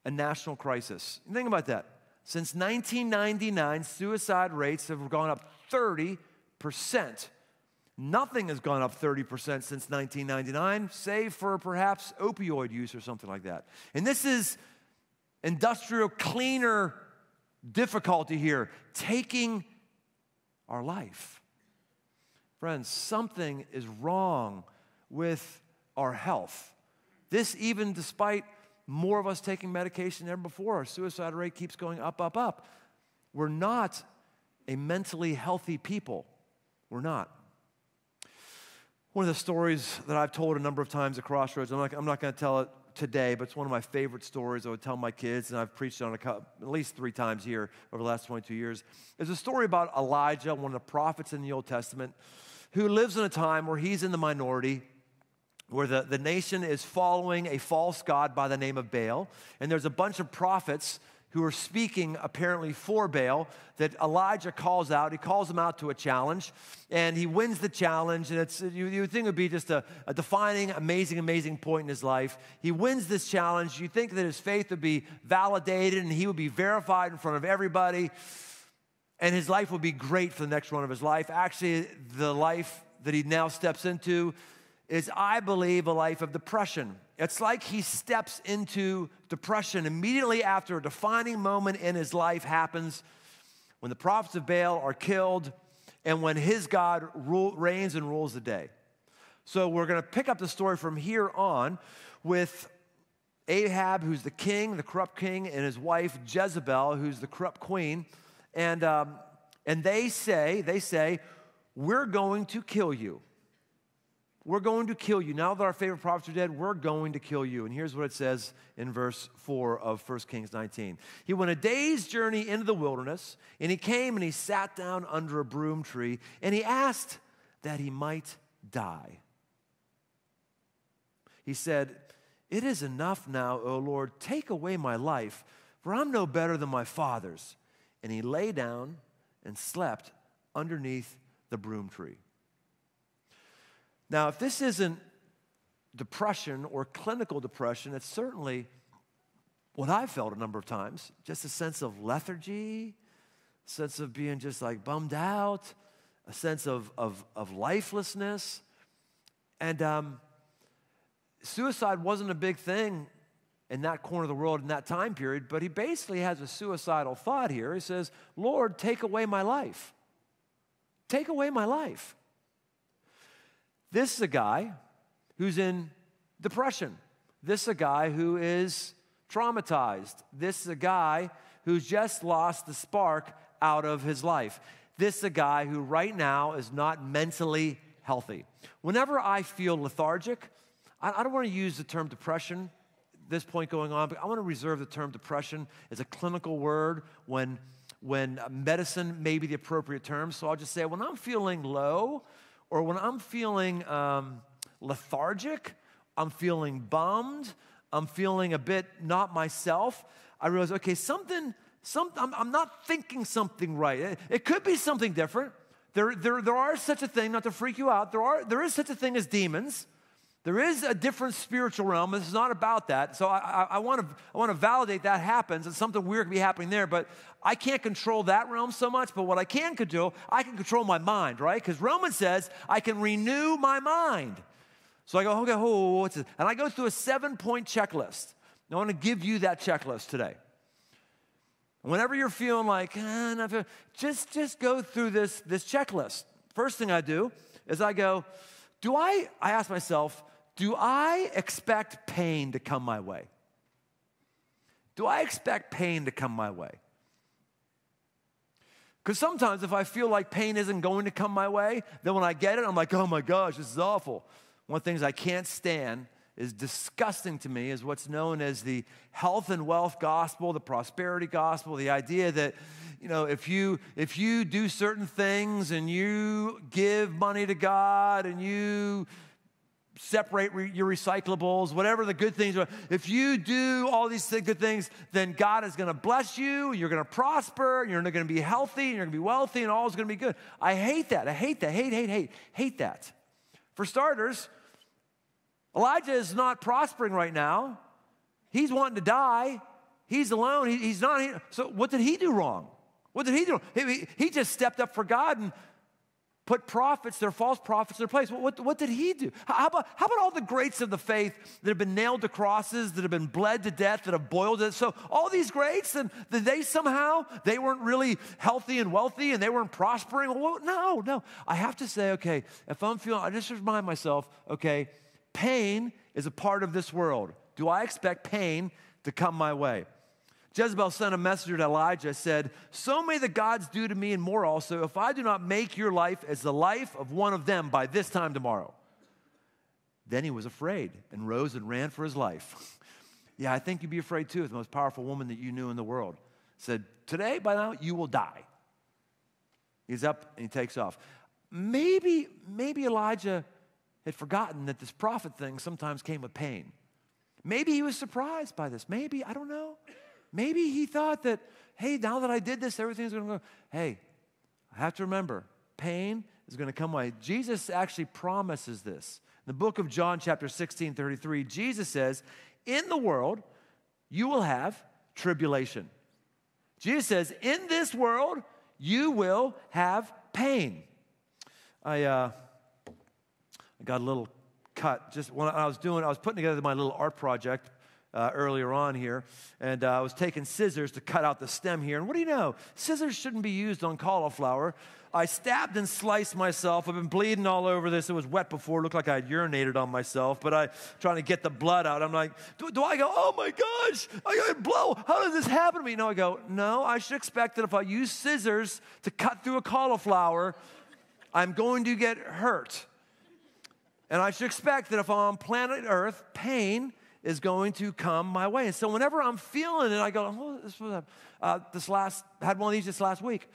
a national crisis. Think about that. Since 1999, suicide rates have gone up 30%. Nothing has gone up 30% since 1999, save for perhaps opioid use or something like that. And this is industrial cleaner difficulty here, taking our life. Friends, something is wrong with our health. This, even despite more of us taking medication than ever before, our suicide rate keeps going up, up, up. We're not a mentally healthy people. We're not. One of the stories that I've told a number of times at Crossroads, I'm not going to tell it today, but it's one of my favorite stories I would tell my kids, and I've preached on it at least 3 times here over the last 22 years. It's a story about Elijah, one of the prophets in the Old Testament, who lives in a time where he's in the minority, where the nation is following a false god by the name of Baal, and there's a bunch of prophets who are speaking apparently for Baal that Elijah calls out. He calls them out to a challenge, and he wins the challenge, and you would think it would be just a defining, amazing point in his life. He wins this challenge. You think that his faith would be validated, and he would be verified in front of everybody, and his life would be great for the next run of his life. Actually, the life that he now steps into is, I believe, a life of depression. It's like he steps into depression immediately after a defining moment in his life happens, when the prophets of Baal are killed and when his God reigns and rules the day. So we're going to pick up the story from here on with Ahab, who's the king, the corrupt king, and his wife Jezebel, who's the corrupt queen. And they say, we're going to kill you. We're going to kill you. Now that our favorite prophets are dead, we're going to kill you. And here's what it says in verse 4 of 1 Kings 19. He went a day's journey into the wilderness, and he came and he sat down under a broom tree, and he asked that he might die. He said, "It is enough now, O Lord, take away my life, for I'm no better than my fathers." And he lay down and slept underneath the broom tree. Now, if this isn't depression or clinical depression, it's certainly what I've felt a number of times. Just a sense of lethargy, a sense of being just like bummed out, a sense of lifelessness. And suicide wasn't a big thing in that corner of the world in that time period, but he basically has a suicidal thought here. He says, "Lord, take away my life. Take away my life." This is a guy who's in depression. This is a guy who is traumatized. This is a guy who's just lost the spark out of his life. This is a guy who right now is not mentally healthy. Whenever I feel lethargic, I don't want to use the term depression at this point going on, but I want to reserve the term depression as a clinical word when medicine may be the appropriate term. So I'll just say, when I'm feeling low, or when I'm feeling lethargic, I'm feeling bummed, I'm feeling a bit not myself, I realize, okay, I'm not thinking something right. It could be something different. There are such a thing, not to freak you out, there is such a thing as demons. There is a different spiritual realm. This is not about that. So I want to validate that happens, and something weird can be happening there, but I can't control that realm so much. But what I can control, I can control my mind, right? Because Romans says I can renew my mind. So I go, okay, what's this? And I go through a 7-point checklist. I want to give you that checklist today. Whenever you're feeling like, just go through this checklist. First thing I do is I go, I ask myself, do I expect pain to come my way? Do I expect pain to come my way? Because sometimes if I feel like pain isn't going to come my way, then when I get it, I'm like, oh my gosh, this is awful. One of the things I can't stand is disgusting to me is what's known as the health and wealth gospel, the prosperity gospel, the idea that, if you do certain things and you give money to God and you separate your recyclables, whatever the good things are, if you do all these good things, then God is going to bless you, you're going to prosper, you're going to be healthy, and you're going to be wealthy, and all is going to be good. I hate that. I hate that. Hate that. For starters, Elijah is not prospering right now. He's wanting to die. He's alone. He's not. So what did he do wrong? What did he do? He just stepped up for God and put prophets, their false prophets, in their place. What did he do? How about all the greats of the faith that have been nailed to crosses, that have been bled to death, that have boiled it? So all these greats, and they weren't really healthy and wealthy, and they weren't prospering? Well, no. I have to say, okay, if I'm feeling, I just remind myself, okay, pain is a part of this world. Do I expect pain to come my way? Jezebel sent a messenger to Elijah, said, so may the gods do to me and more also, if I do not make your life as the life of one of them by this time tomorrow. Then he was afraid and rose and ran for his life. Yeah, I think you'd be afraid too if the most powerful woman that you knew in the world said, today, by now, you will die. He's up and he takes off. Maybe Elijah had forgotten that this prophet thing sometimes came with pain. Maybe he was surprised by this. Maybe, I don't know. Maybe he thought that, hey, now that I did this, everything's going to go. Hey, I have to remember, pain is going to come my way. Jesus actually promises this. In the book of John, chapter 16:33, Jesus says, in the world, you will have tribulation. Jesus says, in this world, you will have pain. I got a little cut just when I was putting together my little art project earlier on here, and I was taking scissors to cut out the stem here. And what do you know? Scissors shouldn't be used on cauliflower. I stabbed and sliced myself. I've been bleeding all over this. It was wet before. It looked like I had urinated on myself, but I trying to get the blood out. I'm like, do I go, oh my gosh, I got blow. How did this happen to me? No, I go, no, I should expect that if I use scissors to cut through a cauliflower, I'm going to get hurt. And I should expect that if I'm on planet Earth, pain is going to come my way. And so whenever I'm feeling it, I go, had one of these just last week.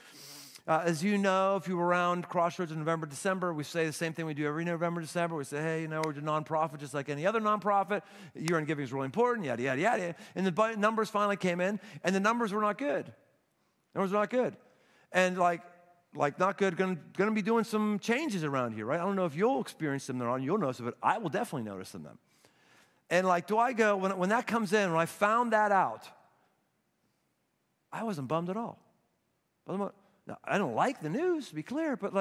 As you know, if you were around Crossroads in November, December, we say the same thing we do every November, December. We say, hey, we're a nonprofit just like any other nonprofit. Year-end giving is really important, yada, yada, yada. And the numbers finally came in, and the numbers were not good. Numbers were not good. And like not good, going to be doing some changes around here, right? I don't know if you'll experience them or not, you'll notice it, but I will definitely notice them. And do I go, when that comes in, when I found that out, I wasn't bummed at all. Now, I don't like the news, to be clear, but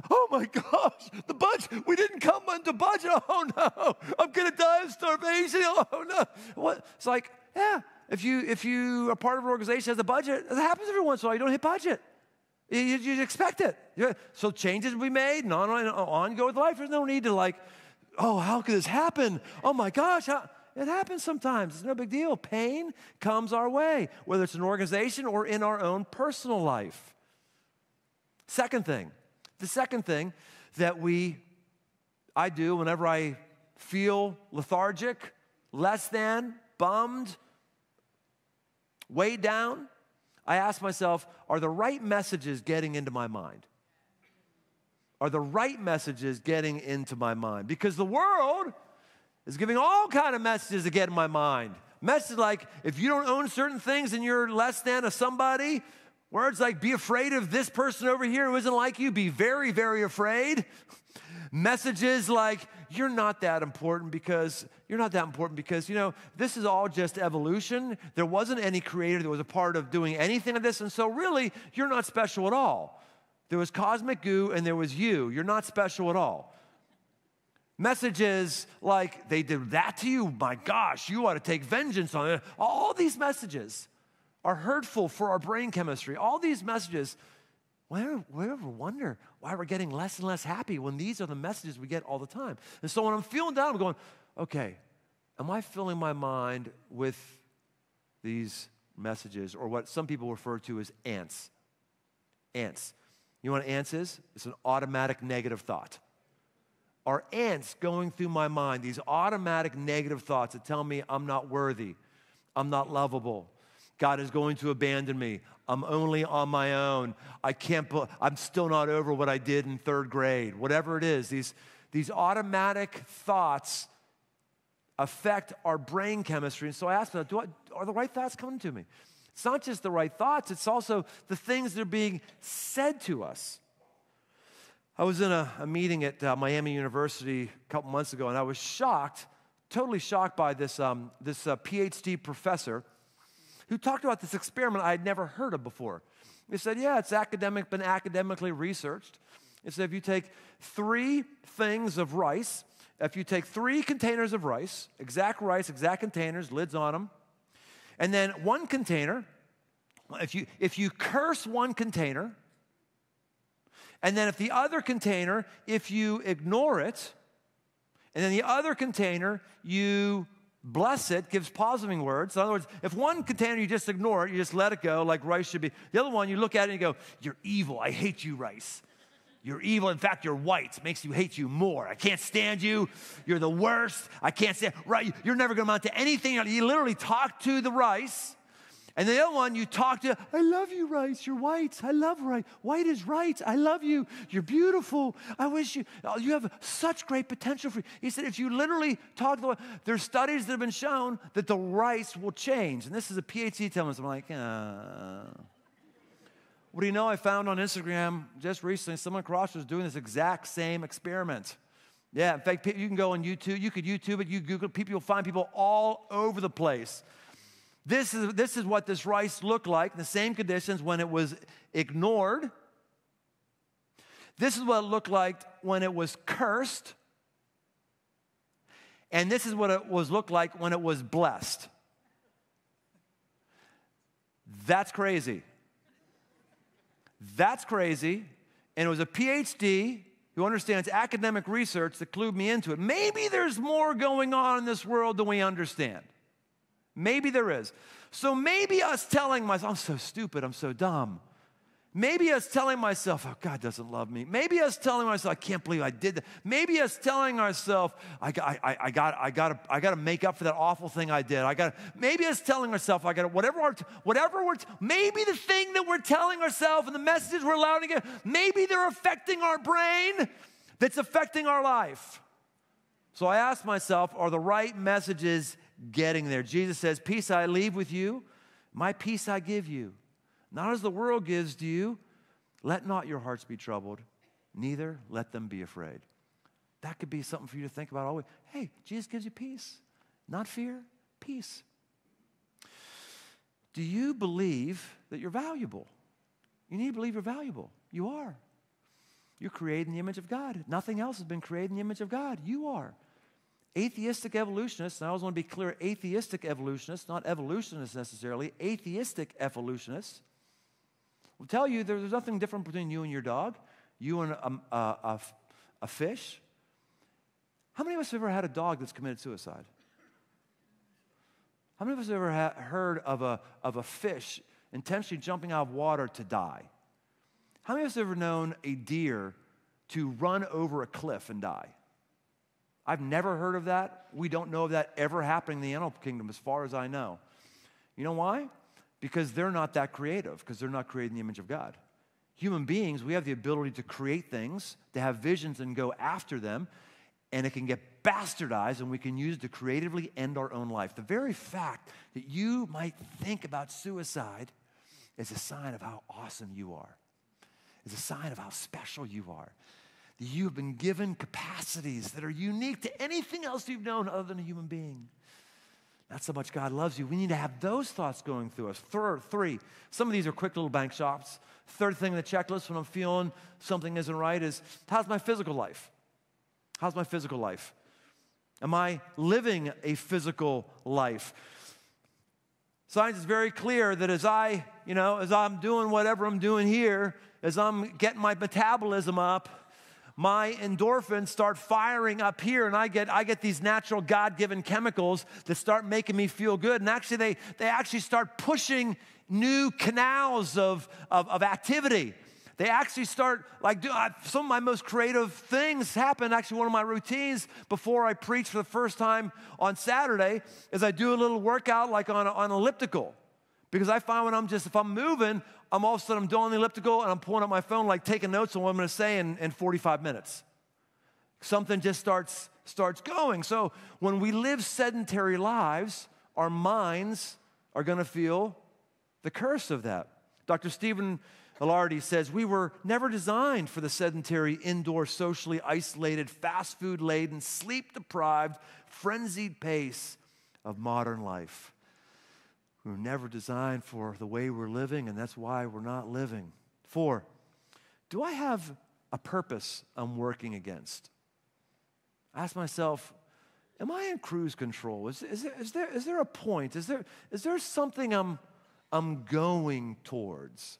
oh my gosh, the budget, we didn't come under budget. Oh no, I'm going to die of starvation. Oh no. What? It's like, yeah, if you are part of an organization that has a budget, it happens every once in a while, you don't hit budget. You expect it. So changes will be made, and on go with life. There's no need to oh, how could this happen? Oh my gosh, it happens sometimes. It's no big deal. Pain comes our way, whether it's an organization or in our own personal life. The second thing that I do whenever I feel lethargic, less than, bummed, weighed down, I ask myself, are the right messages getting into my mind? Are the right messages getting into my mind? Because the world is giving all kind of messages to get in my mind. Messages like, if you don't own certain things and you're less than a somebody, Words like be afraid of this person over here who isn't like you. Be very, very afraid. Messages like you're not that important because, this is all just evolution. There wasn't any creator that was a part of doing anything of this. And so really, you're not special at all. There was cosmic goo and there was you. You're not special at all. Messages like they did that to you. My gosh, you ought to take vengeance on it. All these messages are hurtful for our brain chemistry. All these messages, we ever wonder why we're getting less and less happy when these are the messages we get all the time? And so when I'm feeling down, I'm going, okay, am I filling my mind with these messages or what some people refer to as ants? Ants. You know what ants is? It's an automatic negative thought. Are ants going through my mind, these automatic negative thoughts that tell me I'm not worthy, I'm not lovable, God is going to abandon me, I'm only on my own, I'm still not over what I did in 3rd grade, whatever it is. These automatic thoughts affect our brain chemistry. And so I asked myself, are the right thoughts coming to me? It's not just the right thoughts, it's also the things that are being said to us. I was in a meeting at Miami University a couple months ago, and I was shocked, totally shocked by this PhD professor who talked about this experiment I had never heard of before. He said, yeah, it's been academically researched. He said, if you take 3 things of rice, if you take 3 containers of rice, exact containers, lids on them, and then one container, if you curse one container, and then if the other container, if you ignore it, and then the other container, you bless it, gives positive words. In other words, if one container you just ignore it, you just let it go like rice should be. The other one, you look at it and you go, you're evil, I hate you, rice. You're evil, in fact, you're white, makes you hate you more. I can't stand you, you're the worst, I can't stand, right, you're never gonna amount to anything. You literally talk to the rice. And the other one, you talk to, I love you, rice. You're white. I love rice. White is right. I love you. You're beautiful. I wish you have such great potential for you. He said, if you literally talk to there's studies that have been shown that the rice will change. And this is a PhD telling us. I'm like, What do you know? I found on Instagram just recently, someone across was doing this exact same experiment. Yeah, in fact, you can go on YouTube. You could YouTube it. You Google it. You'll find people all over the place. This is what this rice looked like in the same conditions when it was ignored. This is what it looked like when it was cursed. And this is what it looked like when it was blessed. That's crazy. That's crazy. And it was a PhD who understands academic research that clued me into it. Maybe there's more going on in this world than we understand. Maybe there is. So maybe us telling myself, I'm so stupid, I'm so dumb. Maybe us telling myself, oh, God doesn't love me. Maybe us telling myself, I can't believe I did that. Maybe us telling ourselves, I got to make up for that awful thing I did. Maybe us telling ourselves, maybe the thing that we're telling ourselves and the messages we're allowing to get, maybe they're affecting our brain that's affecting our life. So I asked myself, are the right messages getting there? Jesus says, peace I leave with you, my peace I give you. Not as the world gives to you, let not your hearts be troubled, neither let them be afraid. That could be something for you to think about always. Hey, Jesus gives you peace, not fear, peace. Do you believe that you're valuable? You need to believe you're valuable. You are. You're created in the image of God. Nothing else has been created in the image of God. You are. Atheistic evolutionists, and I always want to be clear, atheistic evolutionists, not evolutionists necessarily, atheistic evolutionists will tell you there's nothing different between you and your dog, you and a fish. How many of us have ever had a dog that's committed suicide? How many of us have ever heard of a fish intentionally jumping out of water to die? How many of us have ever known a deer to run over a cliff and die? I've never heard of that. We don't know of that ever happening in the animal kingdom as far as I know. You know why? Because they're not that creative, because they're not created in the image of God. Human beings, we have the ability to create things, to have visions and go after them, and it can get bastardized and we can use it to creatively end our own life. The very fact that you might think about suicide is a sign of how awesome you are. It's a sign of how special you are. That you have been given capacities that are unique to anything else you've known other than a human being. That's how much God loves you. We need to have those thoughts going through us. Three, some of these are quick little bank shots. Third thing on the checklist when I'm feeling something isn't right is, how's my physical life? How's my physical life? Am I living a physical life? Science is very clear that as I'm doing whatever I'm doing here, as I'm getting my metabolism up, my endorphins start firing up here, and I get these natural God-given chemicals that start making me feel good. And actually, they actually start pushing new canals of activity. They actually start, some of my most creative things happen. Actually, one of my routines before I preach for the first time on Saturday is I do a little workout like on an elliptical. Because I find if I'm moving, all of a sudden I'm doing the elliptical and I'm pulling up my phone, like taking notes on what I'm going to say in 45 minutes. Something just starts going. So when we live sedentary lives, our minds are going to feel the curse of that. Dr. Stephen Ilardi says, we were never designed for the sedentary, indoor, socially isolated, fast food-laden, sleep-deprived, frenzied pace of modern life. We were never designed for the way we're living, and that's why we're not living. 4, do I have a purpose I'm working against? Ask myself, am I in cruise control? Is there a point? Is there something I'm going towards?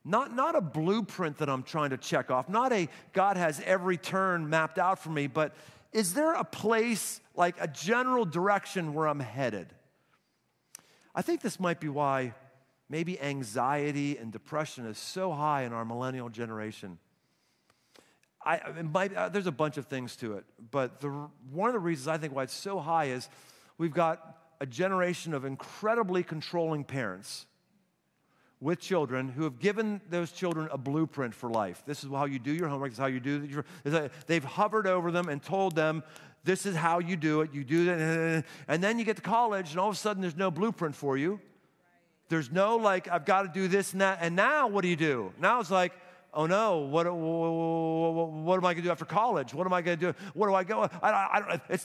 Not a blueprint that I'm trying to check off, not a God has every turn mapped out for me, but is there a place, like a general direction where I'm headed? I think this might be why maybe anxiety and depression is so high in our millennial generation. There's a bunch of things to it, but one of the reasons I think why it's so high is we've got a generation of incredibly controlling parents with children who have given those children a blueprint for life. This is how you do your homework. This is how you do they've hovered over them and told them, this is how you do it. You do that. And then you get to college, and all of a sudden, there's no blueprint for you. There's no, I've got to do this and that. And now, what do? Now it's like, oh, no, what am I going to do after college? What am I going to do? Where do I go?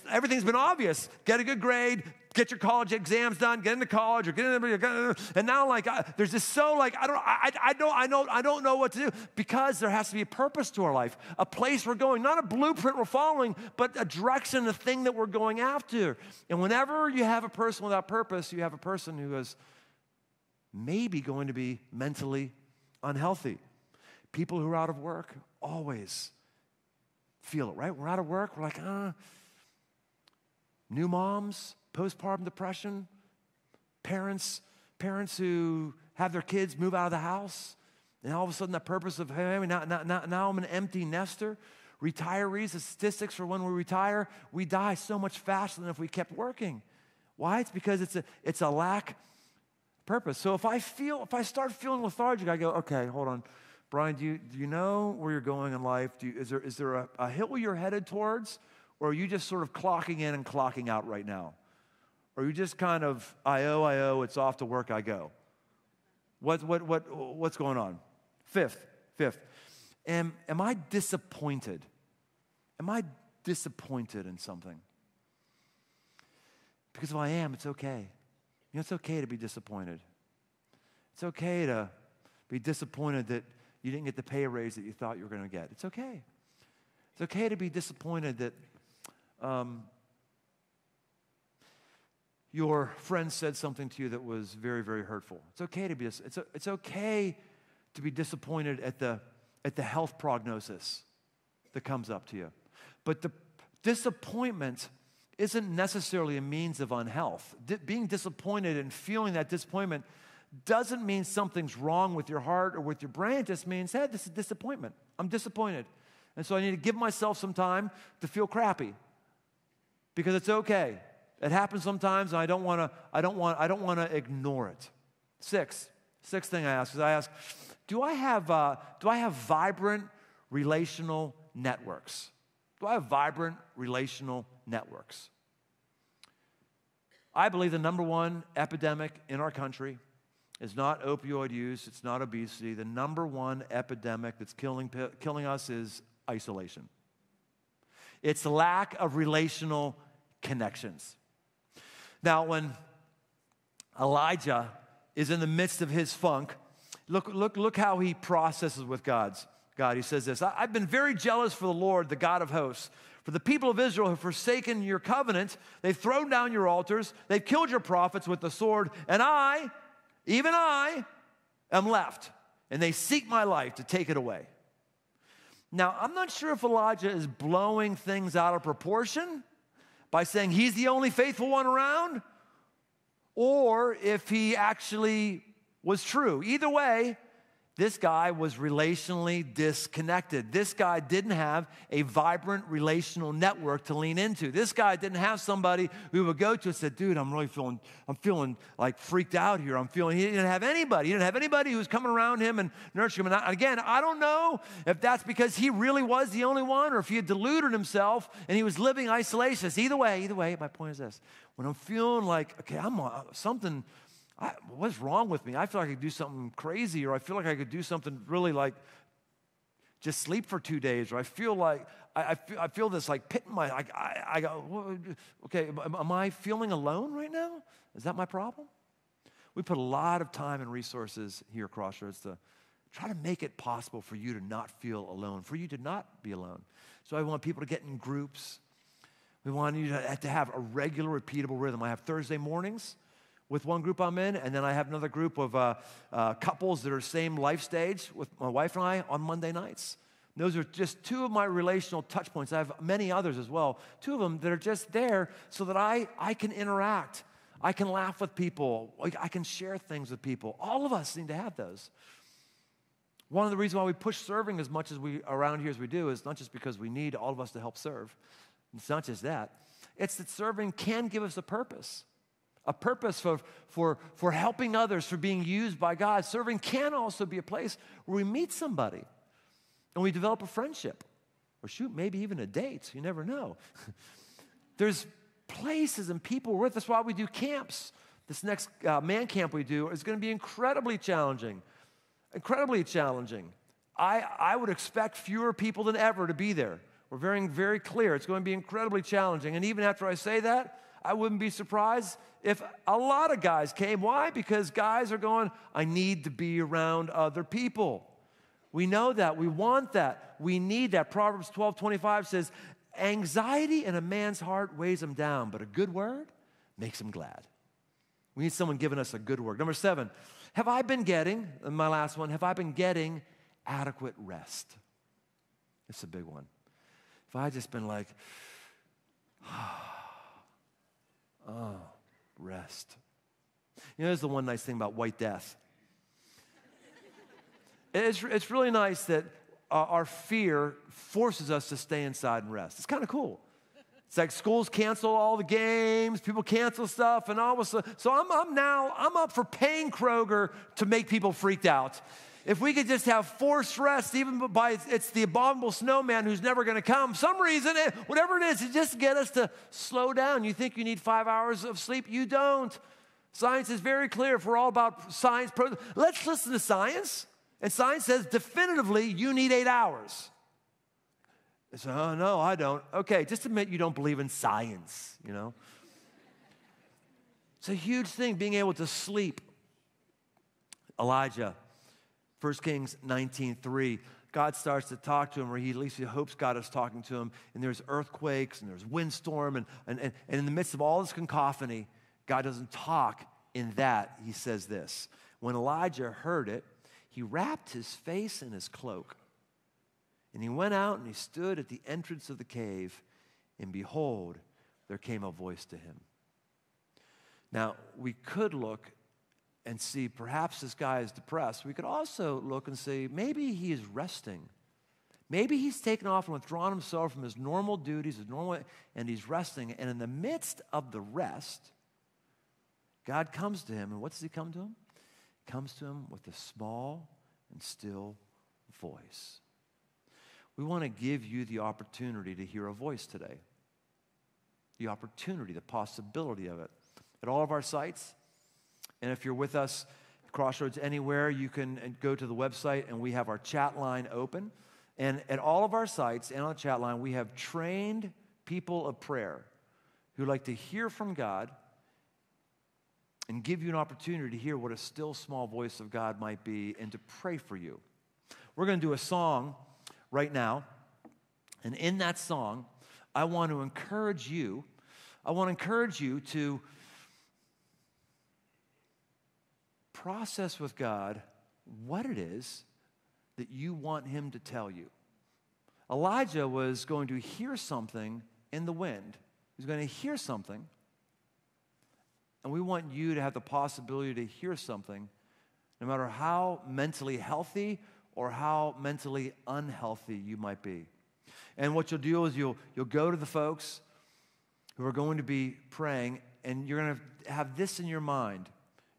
Everything's been obvious. Get a good grade. Get your college exams done. Get into college. And now, there's this I don't know what to do, because there has to be a purpose to our life, a place we're going, not a blueprint we're following, but a direction, a thing that we're going after. And whenever you have a person without purpose, you have a person who is maybe going to be mentally unhealthy. People who are out of work always feel it, right? We're out of work. We're like, New moms, postpartum depression, parents who have their kids move out of the house, and all of a sudden that purpose of, hey, now I'm an empty nester. Retirees, the statistics for when we retire, we die so much faster than if we kept working. Why? It's because it's a lack of purpose. So if I start feeling lethargic, I go, okay, hold on. Brian, do you know where you're going in life? Is there a hill you're headed towards, or are you just sort of clocking in and clocking out right now? Or are you just kind of, I owe, it's off to work I go? What's going on? Fifth, am I disappointed? Am I disappointed in something? Because if I am, it's okay. It's okay to be disappointed. It's okay to be disappointed that you didn't get the pay raise that you thought you were going to get. It's okay. It's okay to be disappointed that your friend said something to you that was very, very hurtful. It's okay to be it's okay to be disappointed at the health prognosis that comes up to you. But the disappointment isn't necessarily a means of unhealth. Being disappointed and feeling that disappointment doesn't mean something's wrong with your heart or with your brain. It just means, hey, this is disappointment. I'm disappointed. And so I need to give myself some time to feel crappy, because it's okay. It happens sometimes, and I don't want to ignore it. Sixth thing I ask, do I have vibrant relational networks? Do I have vibrant relational networks? I believe the number one epidemic in our country is not opioid use, it's not obesity. The number one epidemic that's killing us is isolation. It's lack of relational connections. Now, when Elijah is in the midst of his funk, look how he processes with God. He says this, I've been very jealous for the Lord, the God of hosts. For the people of Israel have forsaken your covenant. They've thrown down your altars. They've killed your prophets with the sword. And I, even I, am left. And they seek my life to take it away. Now, I'm not sure if Elijah is blowing things out of proportion by saying he's the only faithful one around, or if he actually was true. Either way, this guy was relationally disconnected. This guy didn't have a vibrant relational network to lean into. This guy didn't have somebody who would go to and said, dude, I'm feeling like freaked out here. He didn't have anybody. He didn't have anybody who was coming around him and nurturing him. And again, I don't know if that's because he really was the only one or if he had deluded himself and he was living isolationist. Either way, my point is this. When I'm feeling like, okay, what's wrong with me? I feel like I could do something crazy, or I feel like I could do something really like just sleep for 2 days, or I feel like I feel this like pit in my. I go, okay, am I feeling alone right now? Is that my problem? We put a lot of time and resources here at Crossroads to try to make it possible for you to not feel alone, for you to not be alone. So I want people to get in groups. We want you to have a regular, repeatable rhythm. I have Thursday mornings with one group I'm in, and then I have another group of couples that are same life stage with my wife and I on Monday nights. And those are just two of my relational touch points. I have many others as well. Two of them that are just there so that I can interact. I can laugh with people. I can share things with people. All of us need to have those. One of the reasons why we push serving as much as we around here as we do is not just because we need all of us to help serve. It's not just that. It's that serving can give us a purpose for helping others, for being used by God. Serving can also be a place where we meet somebody and we develop a friendship, or maybe even a date. You never know. There's places and people with us. That's why we do camps. This next man camp we do is going to be incredibly challenging. Incredibly challenging. I would expect fewer people than ever to be there. We're very, very clear. It's going to be incredibly challenging. And even after I say that, I wouldn't be surprised if a lot of guys came. Why? Because guys are going, I need to be around other people. We know that. We want that. We need that. Proverbs 12:25 says, anxiety in a man's heart weighs him down, but a good word makes him glad. We need someone giving us a good word. Number 7, have I been getting adequate rest? It's a big one. If I just been like, oh, rest. You know, there's the one nice thing about White Death. It's really nice that our fear forces us to stay inside and rest. It's kind of cool. It's like schools cancel all the games, people cancel stuff, and all of a sudden, so I'm up for paying Kroger to make people freaked out. If we could just have forced rest, even by it's the abominable snowman who's never going to come. Some reason, whatever it is, to just get us to slow down. You think you need 5 hours of sleep? You don't. Science is very clear. If we're all about science, let's listen to science. And science says definitively you need 8 hours. So, oh, no, I don't. Okay, just admit you don't believe in science, you know. It's a huge thing, being able to sleep. Elijah. 1 Kings 19:3, God starts to talk to him, or at least he hopes God is talking to him, and there's earthquakes, and there's windstorm, and in the midst of all this cacophony, God doesn't talk in that. He says this, when Elijah heard it, he wrapped his face in his cloak, and he went out and he stood at the entrance of the cave, and behold, there came a voice to him. Now, we could look and see perhaps this guy is depressed. We could also look and say maybe he is resting. Maybe he's taken off and withdrawn himself from his normal duties, and he's resting. And in the midst of the rest, God comes to him. And what does he come to him? He comes to him with a small and still voice. We want to give you the opportunity to hear a voice today. The opportunity, the possibility of it. At all of our sites, and if you're with us, Crossroads anywhere, you can go to the website, and we have our chat line open. And at all of our sites and on the chat line, we have trained people of prayer who like to hear from God and give you an opportunity to hear what a still small voice of God might be and to pray for you. We're going to do a song right now, and in that song, I want to encourage you to process with God what it is that you want him to tell you. Elijah was going to hear something in the wind. He's going to hear something, and we want you to have the possibility to hear something, no matter how mentally healthy or how mentally unhealthy you might be. And what you'll do is you'll go to the folks who are going to be praying, and you're going to have this in your mind.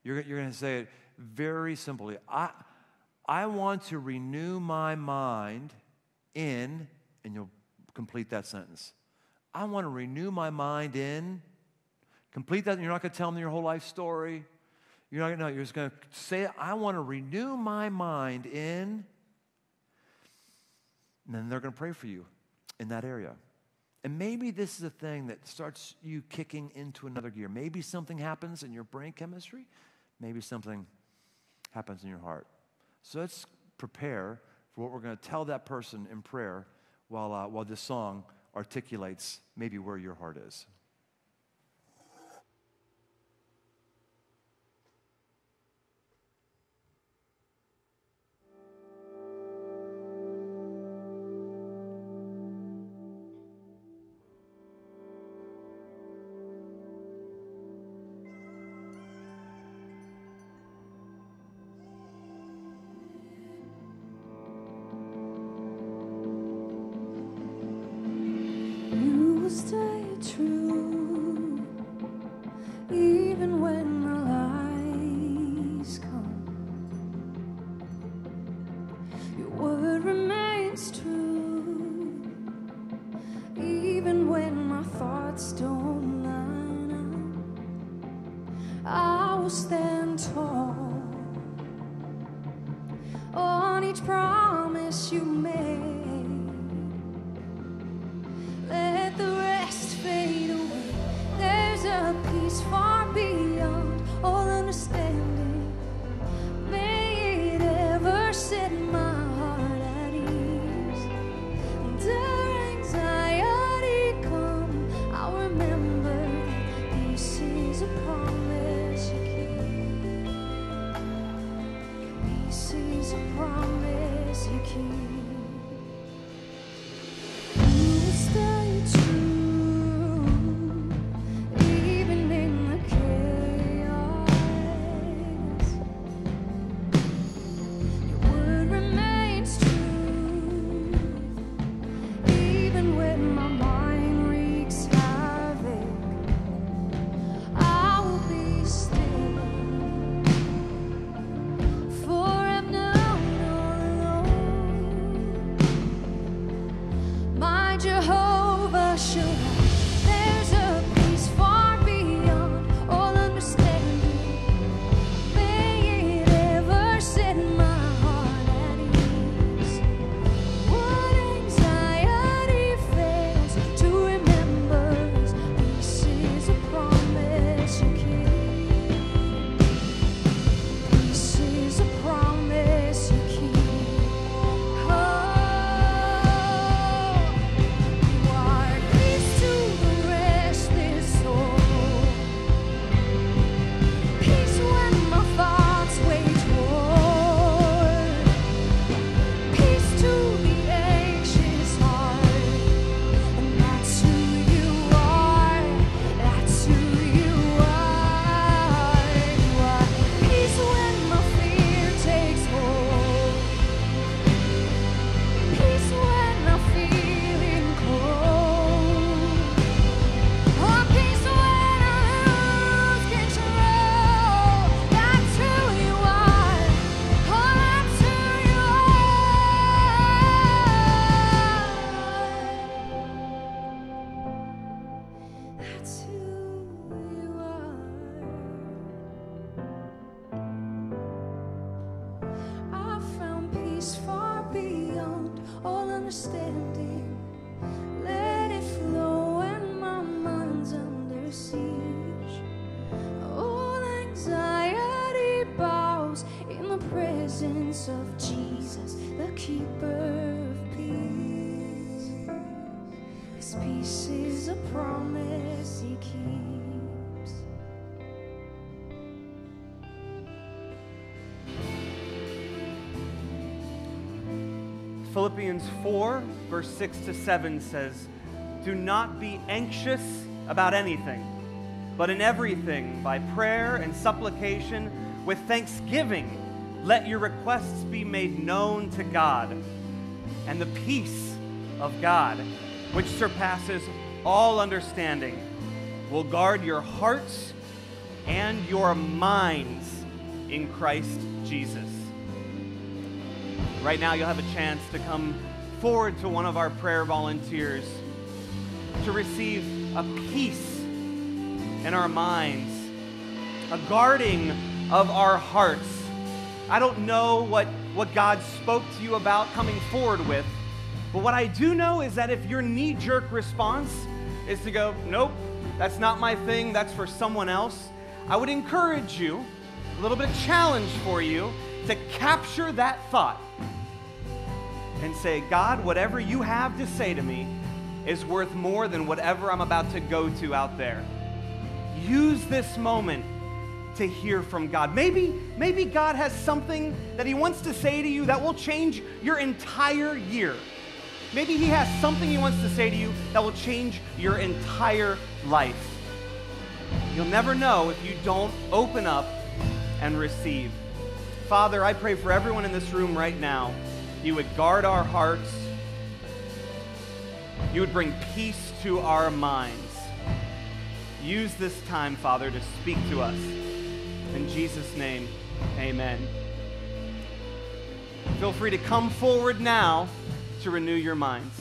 You're going to say it very simply. I want to renew my mind in, and you'll complete that sentence. I want to renew my mind in. Complete that, and you're not going to tell them your whole life story. You're not going to know. You're just going to say, I want to renew my mind in. And then they're going to pray for you in that area. And maybe this is a thing that starts you kicking into another gear. Maybe something happens in your brain chemistry. Maybe something happens in your heart. So let's prepare for what we're going to tell that person in prayer while this song articulates maybe where your heart is. Stay true, even when the lies come. Your word remains true, even when my thoughts don't line up. I will stand tall on each promise you made. Let the rest fade away. There's a peace far beyond all understanding. May it ever set my heart at ease. And anxiety come, I'll remember that peace is a promise you keep. Peace is a promise you keep. Stay true, even in the chaos. Your word remains true, even when my mind wreaks havoc. I will be still, for I've known all along presence of Jesus, the keeper of peace. His peace is a promise he keeps. Philippians 4, verse 6 to 7 says, "Do not be anxious about anything, but in everything, by prayer and supplication, with thanksgiving, let your requests be made known to God. And the peace of God, which surpasses all understanding, will guard your hearts and your minds in Christ Jesus." Right now, you'll have a chance to come forward to one of our prayer volunteers to receive a peace in our minds, a guarding of our hearts. I don't know what God spoke to you about coming forward with, but what I do know is that if your knee-jerk response is to go, "Nope, that's not my thing, that's for someone else," I would encourage you, a little bit of challenge for you, to capture that thought and say, "God, whatever you have to say to me is worth more than whatever I'm about to go to out there." Use this moment to hear from God. Maybe God has something that he wants to say to you that will change your entire year. Maybe he has something he wants to say to you that will change your entire life. You'll never know if you don't open up and receive. Father, I pray for everyone in this room right now. You would guard our hearts. You would bring peace to our minds. Use this time, Father, to speak to us. In Jesus' name, amen. Feel free to come forward now to renew your minds.